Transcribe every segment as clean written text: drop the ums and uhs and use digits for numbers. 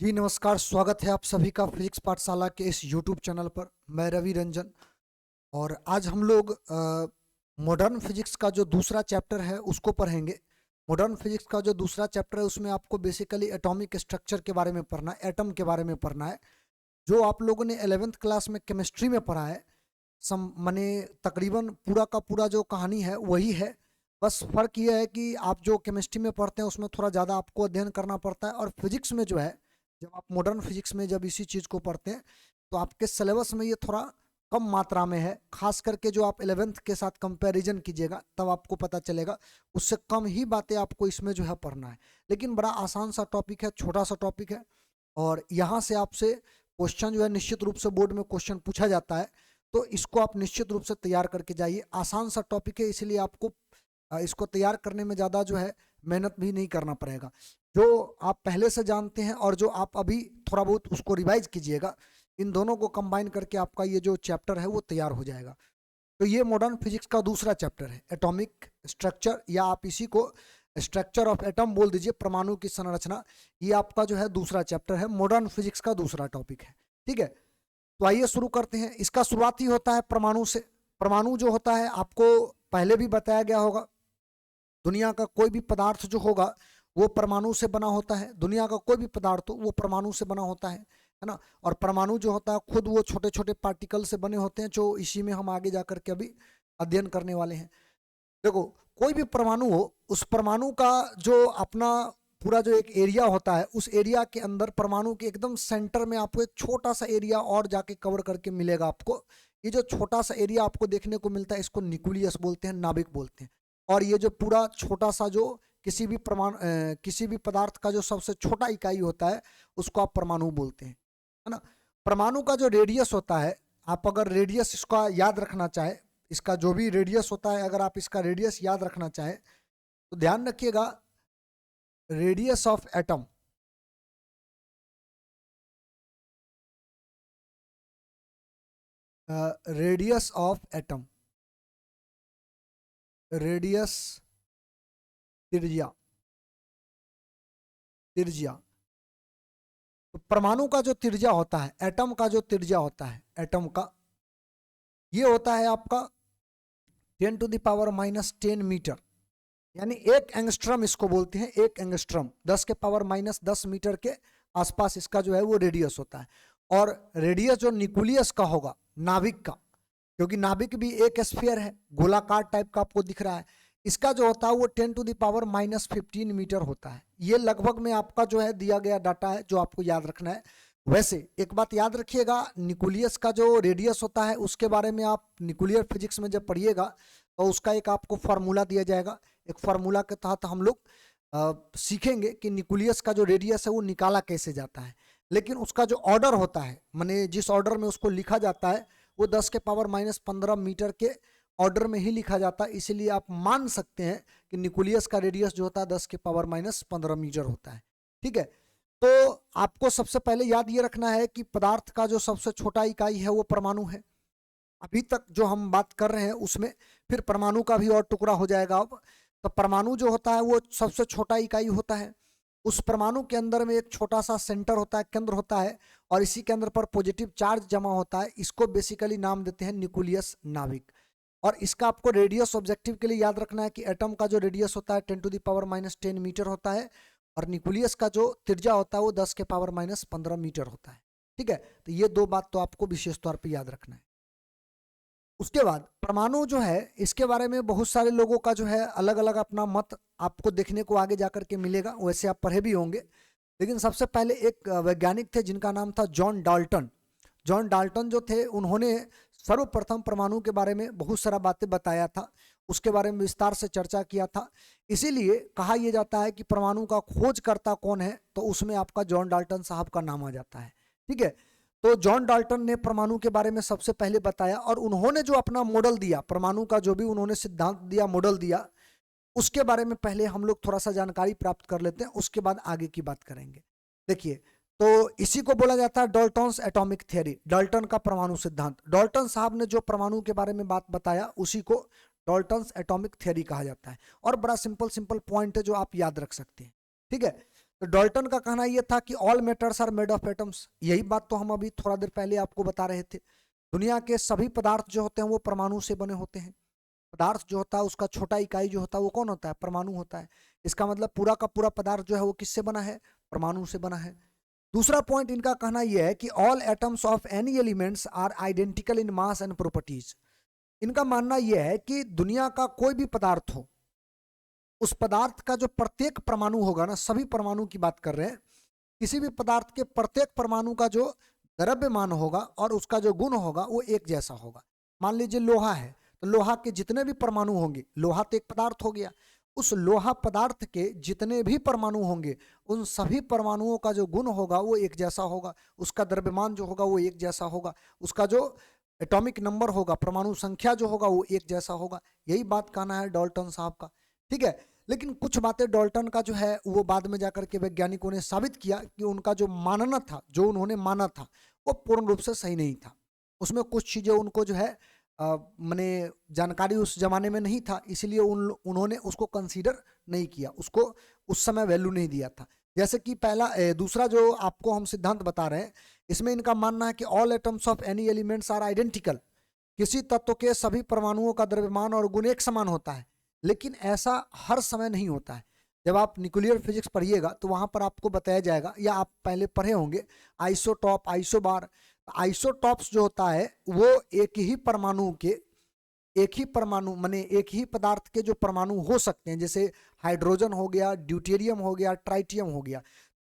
जी नमस्कार, स्वागत है आप सभी का फिजिक्स पाठशाला के इस यूट्यूब चैनल पर। मैं रवि रंजन और आज हम लोग मॉडर्न फिजिक्स का जो दूसरा चैप्टर है उसको पढ़ेंगे। मॉडर्न फिजिक्स का जो दूसरा चैप्टर है उसमें आपको बेसिकली एटॉमिक स्ट्रक्चर के बारे में पढ़ना है, एटम के बारे में पढ़ना है। जो आप लोगों ने 11th क्लास में केमिस्ट्री में पढ़ा है, सम माने तकरीबन पूरा का पूरा जो कहानी है वही है। बस फर्क ये है कि आप जो केमिस्ट्री में पढ़ते हैं उसमें थोड़ा ज़्यादा आपको अध्ययन करना पड़ता है, और फिजिक्स में जो है, जब आप मॉडर्न फिजिक्स में जब इसी चीज़ को पढ़ते हैं तो आपके सिलेबस में ये थोड़ा कम मात्रा में है। खास करके जो आप 11th के साथ कंपैरिजन कीजिएगा तब आपको पता चलेगा, उससे कम ही बातें आपको इसमें जो है पढ़ना है। लेकिन बड़ा आसान सा टॉपिक है, छोटा सा टॉपिक है, और यहाँ से आपसे क्वेश्चन जो है निश्चित रूप से बोर्ड में क्वेश्चन पूछा जाता है। तो इसको आप निश्चित रूप से तैयार करके जाइए। आसान सा टॉपिक है, इसलिए आपको इसको तैयार करने में ज़्यादा जो है मेहनत भी नहीं करना पड़ेगा। जो आप पहले से जानते हैं और जो आप अभी थोड़ा बहुत उसको रिवाइज कीजिएगा, इन दोनों को कंबाइन करके आपका ये जो चैप्टर है वो तैयार हो जाएगा। तो ये मॉडर्न फिजिक्स का दूसरा चैप्टर है, एटॉमिक स्ट्रक्चर, या आप इसी को स्ट्रक्चर ऑफ एटम बोल दीजिए, परमाणु की संरचना। ये आपका जो है दूसरा चैप्टर है, मॉडर्न फिजिक्स का दूसरा टॉपिक है। ठीक है, तो आइए शुरू करते हैं। इसका शुरुआत ही होता है परमाणु से। परमाणु जो होता है आपको पहले भी बताया गया होगा, दुनिया का कोई भी पदार्थ जो होगा वो परमाणु से बना होता है। दुनिया का कोई भी पदार्थ हो वो परमाणु से बना होता है ना। और परमाणु जो होता है खुद वो छोटे छोटे पार्टिकल से बने होते हैं, जो इसी में हम आगे जाकर के अभी अध्ययन करने वाले हैं। देखो, कोई भी परमाणु हो, उस परमाणु का जो अपना पूरा जो एक एरिया होता है, उस एरिया के अंदर परमाणु के एकदम सेंटर में आपको एक छोटा सा एरिया और जाके कवर करके मिलेगा आपको। ये जो छोटा सा एरिया आपको देखने को मिलता है इसको न्यूक्लियस बोलते हैं, नाभिक बोलते हैं। और ये जो पूरा छोटा सा जो किसी भी पदार्थ का जो सबसे छोटा इकाई होता है उसको आप परमाणु बोलते हैं, है ना। परमाणु का जो रेडियस होता है, आप अगर रेडियस इसका याद रखना चाहे, इसका जो भी रेडियस होता है, अगर आप इसका रेडियस याद रखना चाहें तो ध्यान रखिएगा, radius of atom, radius of atom, radius, त्रिज्या, त्रिज्या। तो परमाणु का जो त्रिज्या होता है, एटम का जो त्रिज्या होता है एटम का, ये होता है आपका 10⁻⁻10 मीटर, यानी एक एंगस्ट्रम इसको बोलते हैं। एक एंगस्ट्रम 10⁻⁻10 मीटर के आसपास इसका जो है वो रेडियस होता है। और रेडियस जो न्यूक्लियस का होगा, नाभिक का, क्योंकि नाभिक भी एक स्फीयर है, गोलाकार टाइप का आपको दिख रहा है, इसका जो होता है वो 10⁻⁻15 मीटर होता है। ये लगभग में आपका जो है दिया गया डाटा है जो आपको याद रखना है। वैसे एक बात याद रखिएगा, न्यूक्लियस का जो रेडियस होता है उसके बारे में आप न्यूक्लियर फिजिक्स में जब पढ़िएगा तो उसका एक आपको फार्मूला दिया जाएगा। एक फार्मूला के तहत हम लोग सीखेंगे कि न्यूक्लियस का जो रेडियस है वो निकाला कैसे जाता है। लेकिन उसका जो ऑर्डर होता है, माने जिस ऑर्डर में उसको लिखा जाता है, वो 10⁻⁻15 मीटर के ऑर्डर में ही लिखा जाता है। इसीलिए आप मान सकते हैं कि न्यूक्लियस का रेडियस जो होता है 10⁻⁻15 मीटर होता है। ठीक है, तो आपको सबसे पहले याद ये रखना है कि पदार्थ का जो सबसे छोटा इकाई है वो परमाणु है। अभी तक जो हम बात कर रहे हैं उसमें फिर परमाणु का भी और टुकड़ा हो जाएगा अब। तो परमाणु जो होता है वो सबसे छोटा इकाई होता है। उस परमाणु के अंदर में एक छोटा सा सेंटर होता है, केंद्र होता है, और इसी केंद्र पर पॉजिटिव चार्ज जमा होता है। इसको बेसिकली नाम देते हैं न्यूक्लियस, नाभिक। और इसका आपको रेडियस ऑब्जेक्टिव के लिए याद रखना है कि एटम का जो रेडियस होता है 10⁻⁻10 मीटर होता है, और न्यूक्लियस का जो त्रिज्या होता है वो 10⁻⁻15 मीटर होता है। ठीक है, तो ये दो बात तो आपको विशेष तौर पर याद रखना है। उसके बाद परमाणु जो है, इसके बारे में बहुत सारे लोगों का जो है अलग अलग अपना मत आपको देखने को आगे जाकर के मिलेगा, वैसे आप पढ़े भी होंगे। लेकिन सबसे पहले एक वैज्ञानिक थे जिनका नाम था जॉन डाल्टन। जॉन डाल्टन जो थे उन्होंने सर्वप्रथम परमाणु के बारे में बहुत सारा बातें बताया था, उसके बारे में विस्तार से चर्चा किया था। इसीलिए कहा यह जाता है कि परमाणु का खोजकर्ता कौन है, तो उसमें आपका जॉन डाल्टन साहब का नाम आ जाता है। ठीक है, तो जॉन डाल्टन ने परमाणु के बारे में सबसे पहले बताया, और उन्होंने जो अपना मॉडल दिया परमाणु का, जो भी उन्होंने सिद्धांत दिया, मॉडल दिया, उसके बारे में पहले हम लोग थोड़ा सा जानकारी प्राप्त कर लेते हैं, उसके बाद आगे की बात करेंगे। देखिए, तो इसी को बोला जाता है डाल्टन्स एटॉमिक थ्योरी, डाल्टन का परमाणु सिद्धांत। डाल्टन साहब ने जो परमाणु के बारे में बात बताया उसी को डाल्टन्स एटॉमिक थ्योरी कहा जाता है। और बड़ा सिंपल सिंपल पॉइंट है जो आप याद रख सकते हैं। ठीक है, तो डाल्टन का कहना यह था कि all matters are made of atoms. यही बात तो हम अभी थोड़ा देर पहले आपको बता रहे थे। दुनिया के सभी पदार्थ जो होते हैं वो परमाणु से बने होते हैं। पदार्थ जो होता है उसका छोटा इकाई जो होता है वो कौन होता है? परमाणु होता है। इसका मतलब पूरा का पूरा पदार्थ जो है वो किससे बना है? परमाणु से बना है। दूसरा पॉइंट इनका कहना यह है कि all atoms of any elements are identical in mass and properties. इनका मानना यह है कि दुनिया का कोई भी पदार्थ हो, उस पदार्थ का जो प्रत्येक परमाणु होगा ना, सभी परमाणु की बात कर रहे हैं, किसी भी पदार्थ के प्रत्येक परमाणु का जो द्रव्यमान होगा और उसका जो गुण होगा वो एक जैसा होगा। मान लीजिए लोहा है, तो लोहा के जितने भी परमाणु होंगे, लोहा तो एक पदार्थ हो गया, उस लोहा पदार्थ के जितने भी परमाणु होंगे उन सभी परमाणुओं का जो गुण होगा वो एक जैसा होगा, उसका द्रव्यमान जो होगा वो एक जैसा होगा, उसका जो एटॉमिक नंबर होगा, परमाणु संख्या जो होगा वो एक जैसा होगा। यही बात कहना है डाल्टन साहब का। ठीक है, लेकिन कुछ बातें डाल्टन का जो है वो बाद में जाकर के वैज्ञानिकों ने साबित किया कि उनका जो मानना था, जो उन्होंने माना था, वो पूर्ण रूप से सही नहीं था। उसमें कुछ चीजें उनको जो है माने जानकारी उस जमाने में नहीं था, इसलिए उन्होंने उसको कंसीडर नहीं किया, उसको उस समय वैल्यू नहीं दिया था। जैसे कि दूसरा जो आपको हम सिद्धांत बता रहे हैं, इसमें इनका मानना है कि all atoms of any elements are identical. किसी तत्व के सभी परमाणुओं का द्रव्यमान और गुण एक समान होता है, लेकिन ऐसा हर समय नहीं होता है। जब आप न्यूक्लियर फिजिक्स पढ़िएगा तो वहां पर आपको बताया जाएगा, या आप पहले पढ़े होंगे आइसोटॉप, आइसोबार। आइसोटॉप्स जो होता है वो एक ही परमाणु के, एक ही परमाणु माने एक ही पदार्थ के जो परमाणु हो सकते हैं, जैसे हाइड्रोजन हो गया, ड्यूटेरियम हो गया, ट्राइटियम हो गया,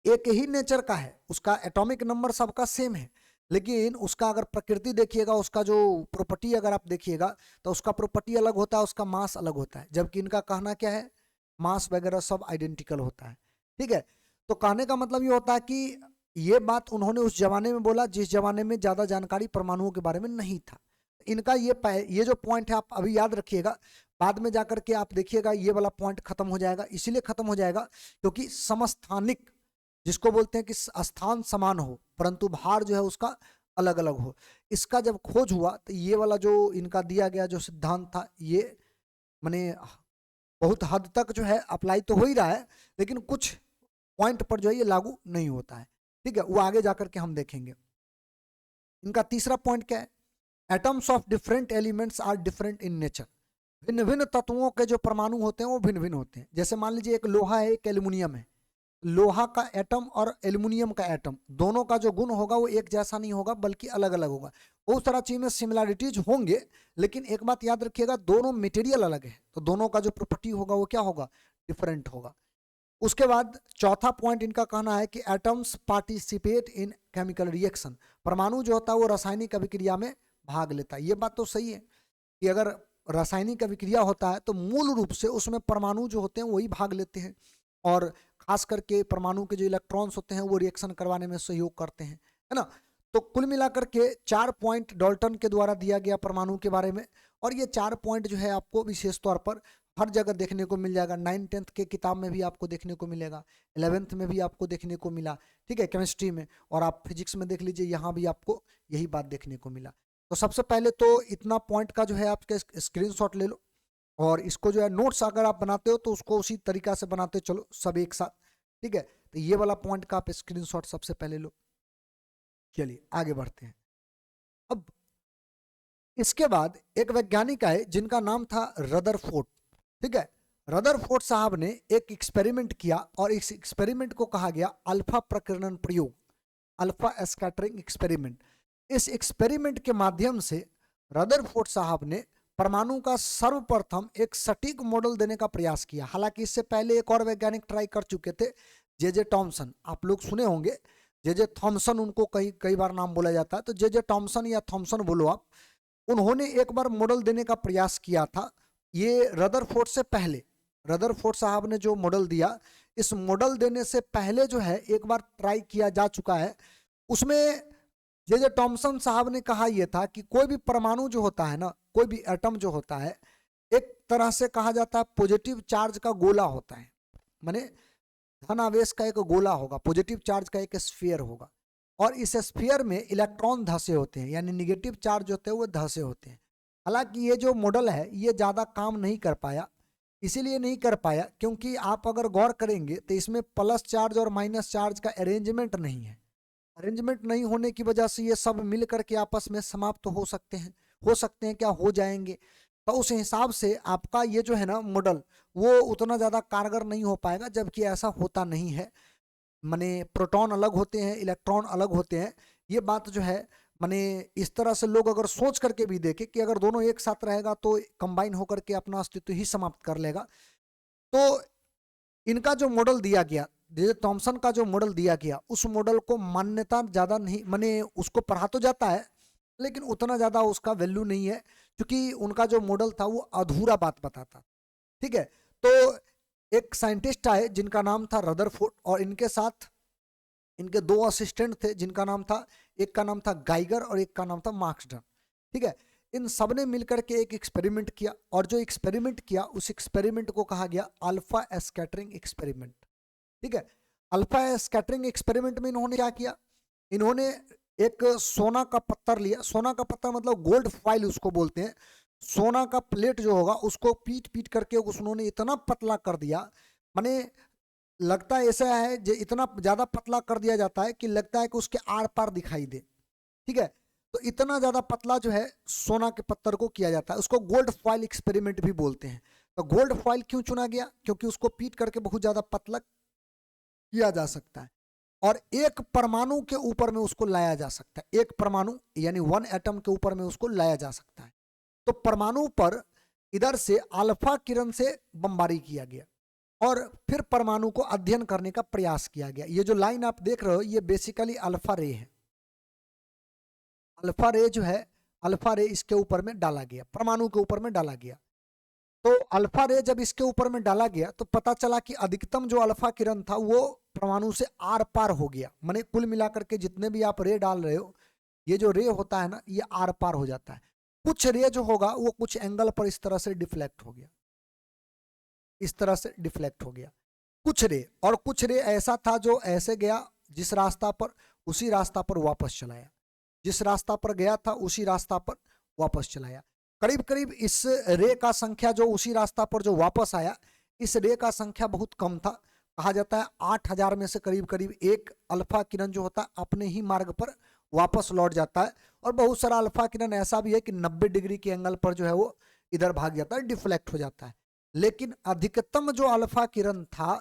एक ही नेचर का है, उसका एटॉमिक नंबर सबका सेम है, लेकिन उसका अगर प्रकृति देखिएगा, उसका जो प्रॉपर्टी अगर आप देखिएगा तो उसका प्रॉपर्टी अलग होता है, उसका मास अलग होता है। जबकि इनका कहना क्या है, मास वगैरह सब आइडेंटिकल होता है। ठीक है, तो कहने का मतलब ये होता है कि ये बात उन्होंने उस जमाने में बोला जिस जमाने में ज्यादा जानकारी परमाणुओं के बारे में नहीं था। इनका ये जो पॉइंट है आप अभी याद रखिएगा, बाद में जाकर के आप देखिएगा ये वाला पॉइंट खत्म हो जाएगा। इसलिए खत्म हो जाएगा क्योंकि समस्थानिक, जिसको बोलते हैं कि स्थान समान हो परंतु भार जो है उसका अलग अलग हो, इसका जब खोज हुआ तो ये वाला जो इनका दिया गया जो सिद्धांत था, ये माने बहुत हद तक जो है अप्लाई तो हो ही रहा है, लेकिन कुछ पॉइंट पर जो है ये लागू नहीं होता है। ठीक है, वो आगे जाकर के हम देखेंगे। इनका तीसरा पॉइंट क्या है, atoms of different elements are different in nature. भिन्न भिन्न तत्वों के जो परमाणु होते हैं वो भिन्न भिन्न होते हैं। जैसे मान लीजिए एक लोहा है, एक एल्युमिनियम है, लोहा का एटम और एल्युमिनियम का एटम, दोनों का जो गुण होगा वो एक जैसा नहीं होगा बल्कि अलग अलग होगा। बहुत सारा चीज में सिमिलरिटीज होंगे, लेकिन एक बात याद रखिएगा, दोनों मटेरियल अलग है, तो दोनों का जो प्रॉपर्टी होगा वो क्या होगा, डिफरेंट होगा। उसके बाद चौथा पॉइंट इनका कहना है कि atoms participate in chemical reaction. परमाणु जो होता है वो रासायनिक अभिक्रिया में भाग लेता है। ये बात तो सही है कि अगर रासायनिक अभिक्रिया होता है तो मूल रूप से उसमें परमाणु जो होते हैं वही भाग लेते हैं, और खास करके परमाणु के जो इलेक्ट्रॉन्स होते हैं वो रिएक्शन करवाने में सहयोग करते हैं, है ना। तो कुल मिलाकर के 4 पॉइंट डाल्टन के द्वारा दिया गया परमाणु के बारे में, और ये 4 पॉइंट जो है आपको विशेष तौर पर हर जगह देखने को मिल जाएगा। 9th-10th के किताब में भी आपको देखने को मिलेगा, 11th में भी आपको देखने को मिला, ठीक है, केमिस्ट्री में, और आप फिजिक्स में देख लीजिए, यहाँ भी आपको यही बात देखने को मिला। तो सबसे पहले तो इतना पॉइंट का जो है आपके स्क्रीनशॉट ले लो, और इसको जो है नोट्स अगर आप बनाते हो तो उसको उसी तरीका से बनाते चलो सब एक साथ। ठीक है, तो ये वाला पॉइंट का आप स्क्रीनशॉट सबसे पहले लो। चलिए आगे बढ़ते हैं। अब इसके बाद एक वैज्ञानिक आए जिनका नाम था रदरफोर्ड। ठीक है, रदरफोर्ड साहब ने एक एक्सपेरिमेंट किया, और इस एक्सपेरिमेंट को कहा गया अल्फा प्रकीर्णन प्रयोग, अल्फा स्कैटरिंग एक्सपेरिमेंट। इस एक्सपेरिमेंट के माध्यम से रदरफोर्ड साहब ने परमाणु का सर्वप्रथम एक सटीक मॉडल देने का प्रयास किया। हालांकि इससे पहले एक और वैज्ञानिक ट्राई कर चुके थे, जे टॉमसन, आप लोग सुने होंगे, जे थॉमसन उनको कई बार नाम बोला जाता है, तो जे टॉमसन या थॉमसन बोलो आप, उन्होंने एक बार मॉडल देने का प्रयास किया था। ये रदरफोर्ड से पहले, रदरफोर्ड साहब ने जो मॉडल दिया, इस मॉडल देने से पहले जो है एक बार ट्राई किया जा चुका है। उसमें जे टॉमसन साहब ने कहा यह था कि कोई भी परमाणु जो होता है ना, कोई भी एटम जो होता है, एक तरह से कहा जाता है पॉजिटिव चार्ज का गोला होता है, माने धन आवेश का एक गोला होगा, पॉजिटिव चार्ज का एक स्फीयर होगा, और इस स्फीयर में इलेक्ट्रॉन धंसे होते हैं, यानी निगेटिव चार्ज होते हैं वो धंसे होते हैं। हालांकि ये जो मॉडल है ये ज़्यादा काम नहीं कर पाया, इसीलिए नहीं कर पाया क्योंकि आप अगर गौर करेंगे तो इसमें प्लस चार्ज और माइनस चार्ज का अरेंजमेंट नहीं है। अरेंजमेंट नहीं होने की वजह से ये सब मिल करके आपस में समाप्त हो सकते हैं क्या, हो जाएंगे। तो उस हिसाब से आपका ये जो है ना मॉडल वो उतना ज़्यादा कारगर नहीं हो पाएगा, जबकि ऐसा होता नहीं है। माने प्रोटॉन अलग होते हैं, इलेक्ट्रॉन अलग होते हैं। ये बात जो है माने इस तरह से लोग अगर सोच करके भी देखें कि अगर दोनों एक साथ रहेगा तो कंबाइन होकर के अपना अस्तित्व ही समाप्त कर लेगा। तो इनका जो मॉडल दिया गया, थॉमसन का जो मॉडल दिया गया, उस मॉडल को मान्यता ज़्यादा नहीं, माने उसको पढ़ा तो जाता है लेकिन उतना ज़्यादा उसका वैल्यू नहीं है, क्योंकि उनका जो मॉडल था वो अधूरा बात बताता। ठीक है, तो एक साइंटिस्ट आए जिनका नाम था रदरफोर्ड, और इनके साथ इनके दो असिस्टेंट थे जिनका नाम था, एक का नाम था गाइगर और एक का नाम था मार्क्सडन। ठीक है, इन सब ने मिलकर के एक एक्सपेरिमेंट किया, और जो एक्सपेरिमेंट किया उस एक्सपेरिमेंट को कहा गया अल्फा स्कैटरिंग एक्सपेरिमेंट। ठीक है, अल्फा स्कैटरिंग एक्सपेरिमेंट में इन्होंने क्या किया, इन्होंने एक सोना का पत्थर लिया, सोना का पत्थर मतलब गोल्ड फॉइल उसको बोलते हैं, सोना का प्लेट जो होगा उसको पीट पीट करके उन्होंने इतना पतला कर दिया, माने लगता है ऐसा है जो इतना ज्यादा पतला कर दिया जाता है कि लगता है कि उसके आर पार दिखाई दे। ठीक है, तो इतना ज्यादा पतला जो है सोना के पत्थर को किया जाता है, उसको गोल्ड फॉइल एक्सपेरिमेंट भी बोलते हैं। तो गोल्ड फॉइल क्यों चुना गया, क्योंकि उसको पीट करके बहुत ज्यादा पतला किया जा सकता है और एक परमाणु के ऊपर में उसको लाया जा सकता है, एक परमाणु यानी वन एटम के ऊपर में उसको लाया जा सकता है। तो परमाणु पर इधर से अल्फा किरण से बमबारी किया गया और फिर परमाणु को अध्ययन करने का प्रयास किया गया। ये जो लाइन आप देख रहे हो ये बेसिकली अल्फा रे है। अल्फा रे जो है, अल्फा रे इसके ऊपर में डाला गया, परमाणु के ऊपर में डाला गया। तो अल्फा रे जब इसके ऊपर में डाला गया तो पता चला कि अधिकतम जो अल्फा किरण था वो परमाणु से आर पार हो गया। माने कुल मिलाकर के जितने भी आप रे डाल रहे हो, ये जो रे होता है ना ये आर पार हो जाता है। कुछ रे जो होगा वो कुछ एंगल पर इस तरह से डिफ्लेक्ट हो गया, इस तरह से डिफ्लेक्ट हो गया कुछ रे, और कुछ रे ऐसा था जो ऐसे गया जिस रास्ता पर, उसी रास्ता पर वापस चलाया, जिस रास्ता पर गया था उसी रास्ता पर वापस चलाया। करीब करीब इस रे का संख्या जो उसी रास्ता पर जो वापस आया, इस रे का संख्या बहुत कम था। कहा जाता है 8000 में से करीब करीब एक अल्फा किरण जो होता है अपने ही मार्ग पर वापस लौट जाता है, और बहुत सारा अल्फा किरण ऐसा भी है कि 90 डिग्री के एंगल पर जो है वो इधर भाग जाता है, डिफ्लेक्ट हो जाता है। लेकिन अधिकतम जो अल्फा किरण था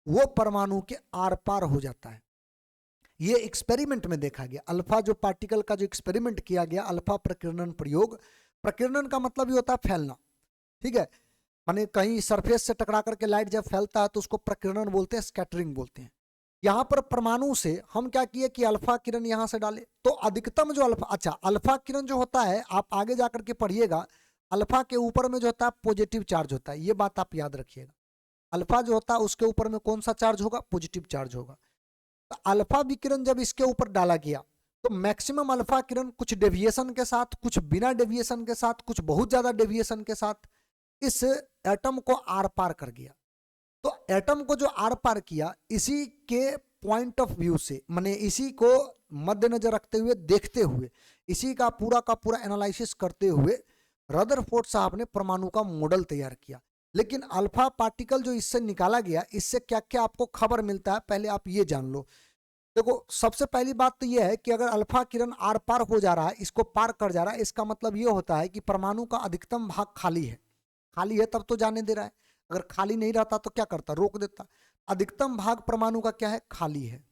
वो परमाणु के आर पार हो जाता है। ये एक्सपेरिमेंट में देखा गया, अल्फा जो पार्टिकल का जो एक्सपेरिमेंट किया गया, अल्फा प्रकीर्णन प्रयोग। प्रकीर्णन का मतलब ये होता है फैलना। ठीक है, माने कहीं सरफेस से टकरा करके लाइट जब फैलता है तो उसको प्रकीर्णन बोलते हैं, स्कैटरिंग बोलते हैं। यहाँ पर परमाणु से हम क्या किए कि अल्फा किरण यहाँ से डाले, तो अधिकतम जो अल्फा, अच्छा अल्फा किरण जो होता है आप आगे जाकर के पढ़िएगा, अल्फा के ऊपर में जो होता है पॉजिटिव चार्ज होता है, ये बात आप याद रखिएगा। अल्फा जो होता है उसके ऊपर में कौन सा चार्ज होगा, पॉजिटिव चार्ज होगा। तो अल्फा विकिरण जब इसके ऊपर डाला गया तो मैक्सिमम अल्फा किरण कुछ डेविएशन के साथ, कुछ बिना डेविएशन के साथ, कुछ बहुत ज्यादा डेविएशन के साथ इस एटम को आर पार कर गया। तो एटम को जो आर पार किया, इसी के पॉइंट ऑफ व्यू से, माने इसी को मद्देनजर रखते हुए, देखते हुए, इसी का पूरा एनालिसिस करते हुए रदरफोर्ड साहब ने परमाणु का मॉडल तैयार किया। लेकिन अल्फा पार्टिकल जो इससे निकाला गया, इससे क्या क्या आपको खबर मिलता है पहले आप ये जान लो। देखो सबसे पहली बात तो ये है कि अगर अल्फा किरण आर पार हो जा रहा है, इसको पार कर जा रहा है, इसका मतलब ये होता है कि परमाणु का अधिकतम भाग खाली है। खाली है तब तो जाने दे रहा है, अगर खाली नहीं रहता तो क्या करता, रोक देता। अधिकतम भाग परमाणु का क्या है, खाली है।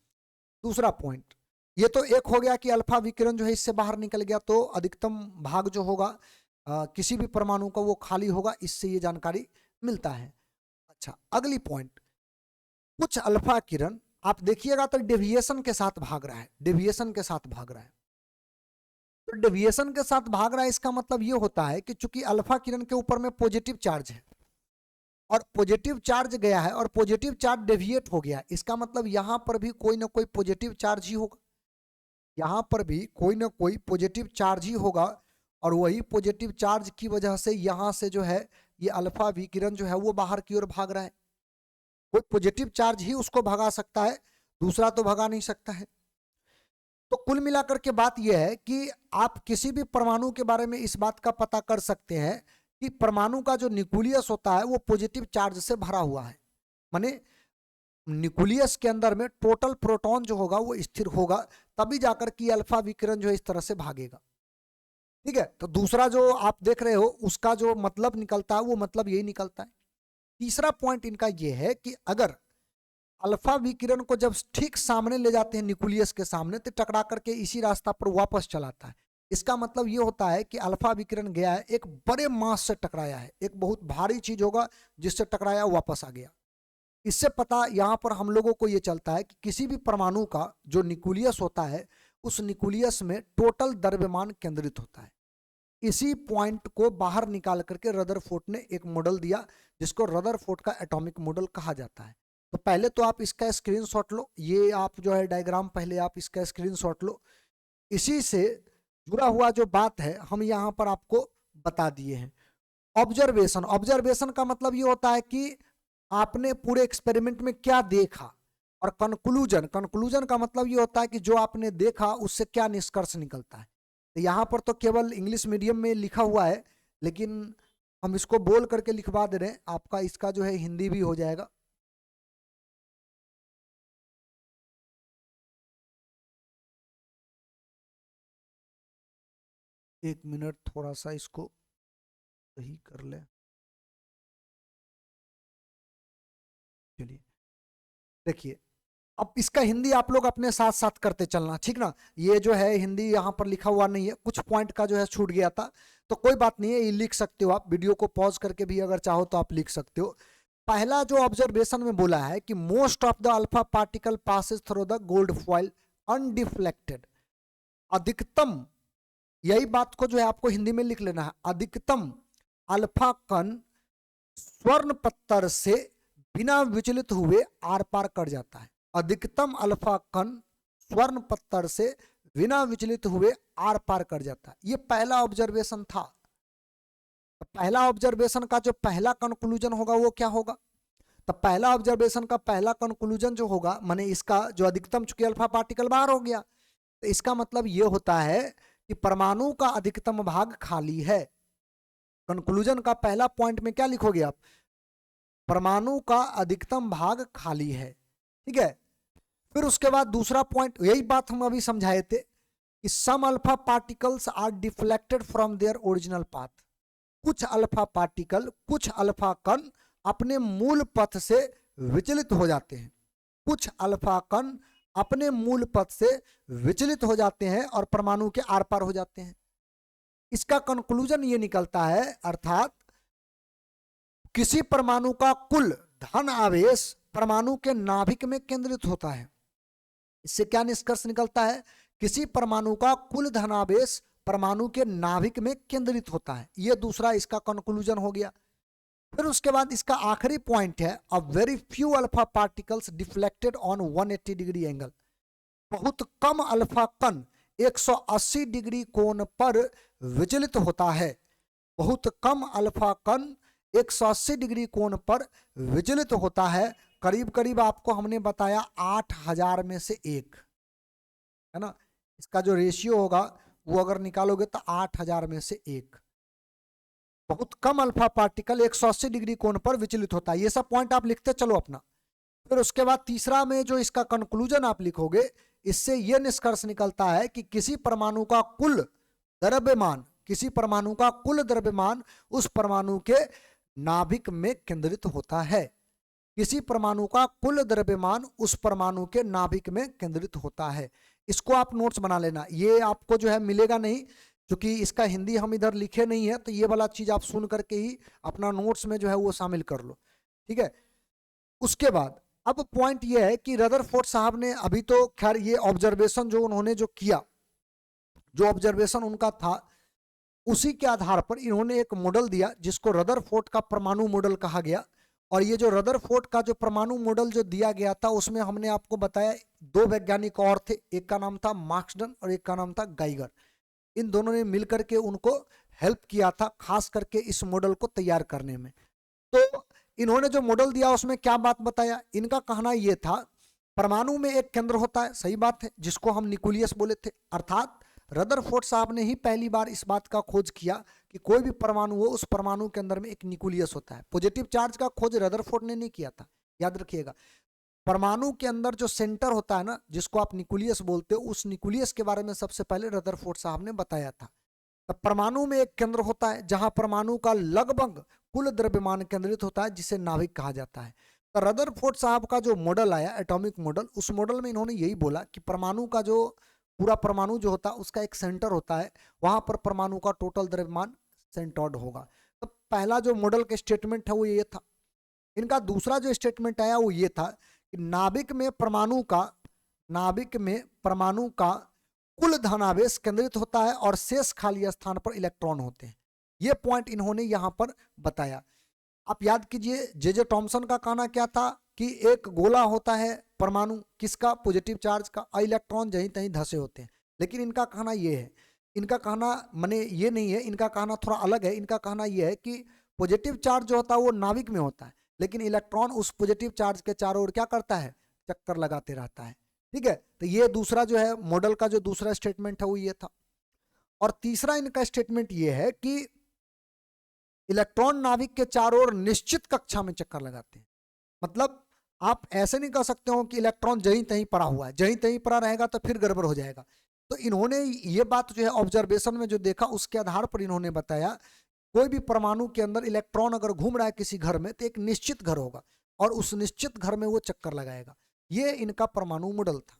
दूसरा पॉइंट, ये तो एक हो गया कि अल्फा विकिरण जो है इससे बाहर निकल गया तो अधिकतम भाग जो होगा किसी भी परमाणु का वो खाली होगा, इससे ये जानकारी मिलता है। अच्छा अगली पॉइंट, कुछ अल्फा किरण आप देखिएगा तो डेविएशन के साथ भाग रहा है, डेविएशन के साथ भाग रहा है। तो डेविएशन के साथ भाग रहा है इसका मतलब ये होता है कि चूंकि अल्फा किरण के ऊपर में पॉजिटिव चार्ज है और पॉजिटिव चार्ज गया है और पॉजिटिव चार्ज डेविएट हो गया, इसका मतलब यहां पर भी कोई ना कोई पॉजिटिव चार्ज ही होगा, यहां पर भी कोई ना कोई पॉजिटिव चार्ज ही होगा। और वही पॉजिटिव चार्ज की वजह से यहां से जो है ये अल्फा विकिरण जो है वो बाहर की ओर भाग रहा है। कोई पॉजिटिव चार्ज ही उसको भगा सकता है, दूसरा तो भगा नहीं सकता है। तो कुल मिलाकर के बात यह है कि आप किसी भी परमाणु के बारे में इस बात का पता कर सकते हैं कि परमाणु का जो न्यूक्लियस होता है वो पॉजिटिव चार्ज से भरा हुआ है, माने न्यूक्लियस के अंदर में टोटल प्रोटॉन जो होगा वो स्थिर होगा, तभी जाकर कि अल्फा विकिरण जो है इस तरह से भागेगा। ठीक है, तो दूसरा जो आप देख रहे हो उसका जो मतलब निकलता है वो मतलब यही निकलता है। तीसरा पॉइंट इनका ये है कि अगर अल्फा विकिरण को जब ठीक सामने ले जाते हैं न्यूक्लियस के सामने, तो टकरा करके इसी रास्ता पर वापस चलाता है। इसका मतलब ये होता है कि अल्फा विकिरण गया है, एक बड़े मास से टकराया है, एक बहुत भारी चीज होगा जिससे टकराया वापस आ गया। इससे पता यहाँ पर हम लोगों को ये चलता है कि किसी भी परमाणु का जो न्यूक्लियस होता है उस न्यूक्लियस में टोटल द्रव्यमान केंद्रित होता है। इसी पॉइंट को बाहर निकाल करके रदरफोर्ड ने एक मॉडल दिया जिसको रदरफोर्ड का एटॉमिक मॉडल कहा जाता है। तो पहले तो आप इसका स्क्रीनशॉट लो, ये आप जो है डायग्राम पहले आप इसका स्क्रीनशॉट लो। इसी से जुड़ा हुआ जो बात है हम यहाँ पर आपको बता दिए हैं। ऑब्जर्वेशन, ऑब्जर्वेशन का मतलब ये होता है कि आपने पूरे एक्सपेरिमेंट में क्या देखा, और कंक्लूजन, कंक्लूजन का मतलब ये होता है कि जो आपने देखा उससे क्या निष्कर्ष निकलता है। तो यहाँ पर तो केवल इंग्लिश मीडियम में लिखा हुआ है, लेकिन हम इसको बोल करके लिखवा दे रहे हैं, आपका इसका जो है हिंदी भी हो जाएगा। एक मिनट, थोड़ा सा इसको सही कर ले। चलिए देखिए, अब इसका हिंदी आप लोग अपने साथ साथ करते चलना, ठीक ना। ये जो है हिंदी यहाँ पर लिखा हुआ नहीं है, कुछ पॉइंट का जो है छूट गया था, तो कोई बात नहीं है, ये लिख सकते हो आप, वीडियो को पॉज करके भी अगर चाहो तो आप लिख सकते हो। पहला जो ऑब्जर्वेशन में बोला है कि most of the alpha particle passes through the gold foil undeflected, अधिकतम, यही बात को जो है आपको हिंदी में लिख लेना है, अधिकतम अल्फा कण स्वर्ण पत्थर से बिना विचलित हुए आर पार कर जाता है। अधिकतम अल्फा कण स्वर्ण पत्थर से बिना विचलित हुए आर पार कर जाता है। ये पहला ऑब्जर्वेशन था। तो पहला ऑब्जर्वेशन का जो पहला कंक्लूजन होगा वो क्या होगा, तो पहला ऑब्जर्वेशन का पहला कंक्लूजन जो होगा, माने इसका जो अधिकतम, चूंकि अल्फा पार्टिकल बाहर हो गया, तो इसका मतलब ये होता है कि परमाणु का अधिकतम भाग खाली है। कंक्लूजन का पहला पॉइंट में क्या लिखोगे आप, परमाणु का अधिकतम भाग खाली है। ठीक है, फिर उसके बाद दूसरा पॉइंट, यही बात हम अभी समझाए थे कि some alpha particles are deflected from their original path, कुछ अल्फा पार्टिकल, कुछ अल्फा कण अपने मूल पथ से विचलित हो जाते हैं, कुछ अल्फा कण अपने मूल पथ से विचलित हो जाते हैं और परमाणु के आर पार हो जाते हैं। इसका कंक्लूजन ये निकलता है, अर्थात किसी परमाणु का कुल धन आवेश परमाणु के नाभिक में केंद्रित होता है। इससे क्या निष्कर्ष निकलता है, किसी परमाणु का कुल धनावेश परमाणु के नाभिक में केंद्रित होता है। यह दूसरा इसका कंक्लूजन हो गया। फिर उसके बाद इसका आखिरी पॉइंट है, a very few alpha particles deflected on 180 degree angle, बहुत कम अल्फा कण 180 डिग्री कोण पर विचलित होता है, बहुत कम अल्फा कण 180 डिग्री कोण पर विचलित होता है। करीब करीब आपको हमने बताया 8000 में से एक, है ना, इसका जो रेशियो होगा वो अगर निकालोगे तो 8000 में से एक, बहुत कम अल्फा पार्टिकल 180 डिग्री कोण पर विचलित होता है। ये सब पॉइंट आप लिखते चलो अपना। फिर उसके बाद तीसरा में जो इसका कंक्लूजन आप लिखोगे, इससे यह निष्कर्ष निकलता है कि किसी परमाणु का कुल द्रव्यमान, किसी परमाणु का कुल द्रव्यमान उस परमाणु के नाभिक में केंद्रित होता है, किसी परमाणु का कुल द्रव्यमान उस परमाणु के नाभिक में केंद्रित होता है। इसको आप नोट्स बना लेना, ये आपको जो है मिलेगा नहीं, क्योंकि इसका हिंदी हम इधर लिखे नहीं है, तो ये वाला चीज आप सुन करके ही अपना नोट्स में जो है वो शामिल कर लो। ठीक है, उसके बाद अब पॉइंट ये है कि रदरफोर्ड साहब ने अभी तो खैर ये ऑब्जर्वेशन जो उन्होंने जो किया, जो ऑब्जर्वेशन उनका था, उसी के आधार पर इन्होंने एक मॉडल दिया जिसको रदरफोर्ड का परमाणु मॉडल कहा गया। और ये जो रदरफोर्ड का जो परमाणु मॉडल जो दिया गया था उसमें हमने आपको बताया दो वैज्ञानिक और थे, एक का नाम था मार्क्सडन और एक का नाम था गाइगर। इन दोनों ने मिलकर के उनको हेल्प किया था खास करके इस मॉडल को तैयार करने में। तो इन्होंने जो मॉडल दिया उसमें क्या बात बताया, इनका कहना यह था परमाणु में एक केंद्र होता है, सही बात है, जिसको हम न्यूक्लियस बोले थे, अर्थात रदरफोर्ड साहब ने ही पहली बार इस बात का खोज किया कि कोई भी परमाणु हो, उस परमाणु के अंदर में एक न्यूक्लियस होता है। पॉजिटिव चार्ज का खोज रदरफोर्ड ने नहीं किया था, याद रखिएगा। परमाणु के अंदर जो सेंटर होता है ना, जिसको आप न्यूक्लियस बोलते हो, उस न्यूक्लियस के बारे में सबसे पहले रदरफोर्ड साहब ने बताया था। तब परमाणु में एक केंद्र होता है जहां परमाणु का लगभग कुल द्रव्यमान केंद्रित होता है, जिसे नाभिक कहा जाता है। तो रदरफोर्ड साहब का जो मॉडल आया, एटॉमिक मॉडल, उस मॉडल में इन्होंने यही बोला कि परमाणु का जो पूरा परमाणु जो होता है उसका एक सेंटर होता है, वहां पर परमाणु का टोटल द्रव्यमान सेंटर्ड होगा। तो पहला जो मॉडल का स्टेटमेंट है वो ये था। इनका दूसरा जो स्टेटमेंट आया वो ये था कि नाभिक में परमाणु का कुल धनावेश केंद्रित होता है और शेष खाली स्थान पर इलेक्ट्रॉन होते हैं। ये पॉइंट इन्होंने यहां पर बताया। आप याद कीजिए, जे टॉमसन का कहना क्या था कि एक गोला होता है परमाणु, किसका, पॉजिटिव चार्ज का, और इलेक्ट्रॉन जहीं तहीं धसे होते हैं। लेकिन इनका कहना ये है, इनका कहना माने ये नहीं है, इनका कहना थोड़ा अलग है। इनका कहना ये है कि पॉजिटिव चार्ज जो होता है वो नाभिक में होता है, लेकिन इलेक्ट्रॉन उस पॉजिटिव चार्ज के चारों ओर क्या करता है, चक्कर लगाते रहता है। ठीक है, तो ये दूसरा जो है मॉडल का जो दूसरा स्टेटमेंट है वो ये था। और तीसरा इनका स्टेटमेंट ये है कि इलेक्ट्रॉन नाभिक के चारों ओर निश्चित कक्षा में चक्कर लगाते हैं। मतलब आप ऐसे नहीं कह सकते हो कि इलेक्ट्रॉन जहीं तहीं पड़ा हुआ है, जहीं तहीं पड़ा रहेगा तो फिर गड़बड़ हो जाएगा। तो इन्होंने ये बात जो है ऑब्जर्वेशन में जो देखा उसके आधार पर इन्होंने बताया, कोई भी परमाणु के अंदर इलेक्ट्रॉन अगर घूम रहा है किसी घर में, तो एक निश्चित घर होगा और उस निश्चित घर में वो चक्कर लगाएगा। ये इनका परमाणु मॉडल था।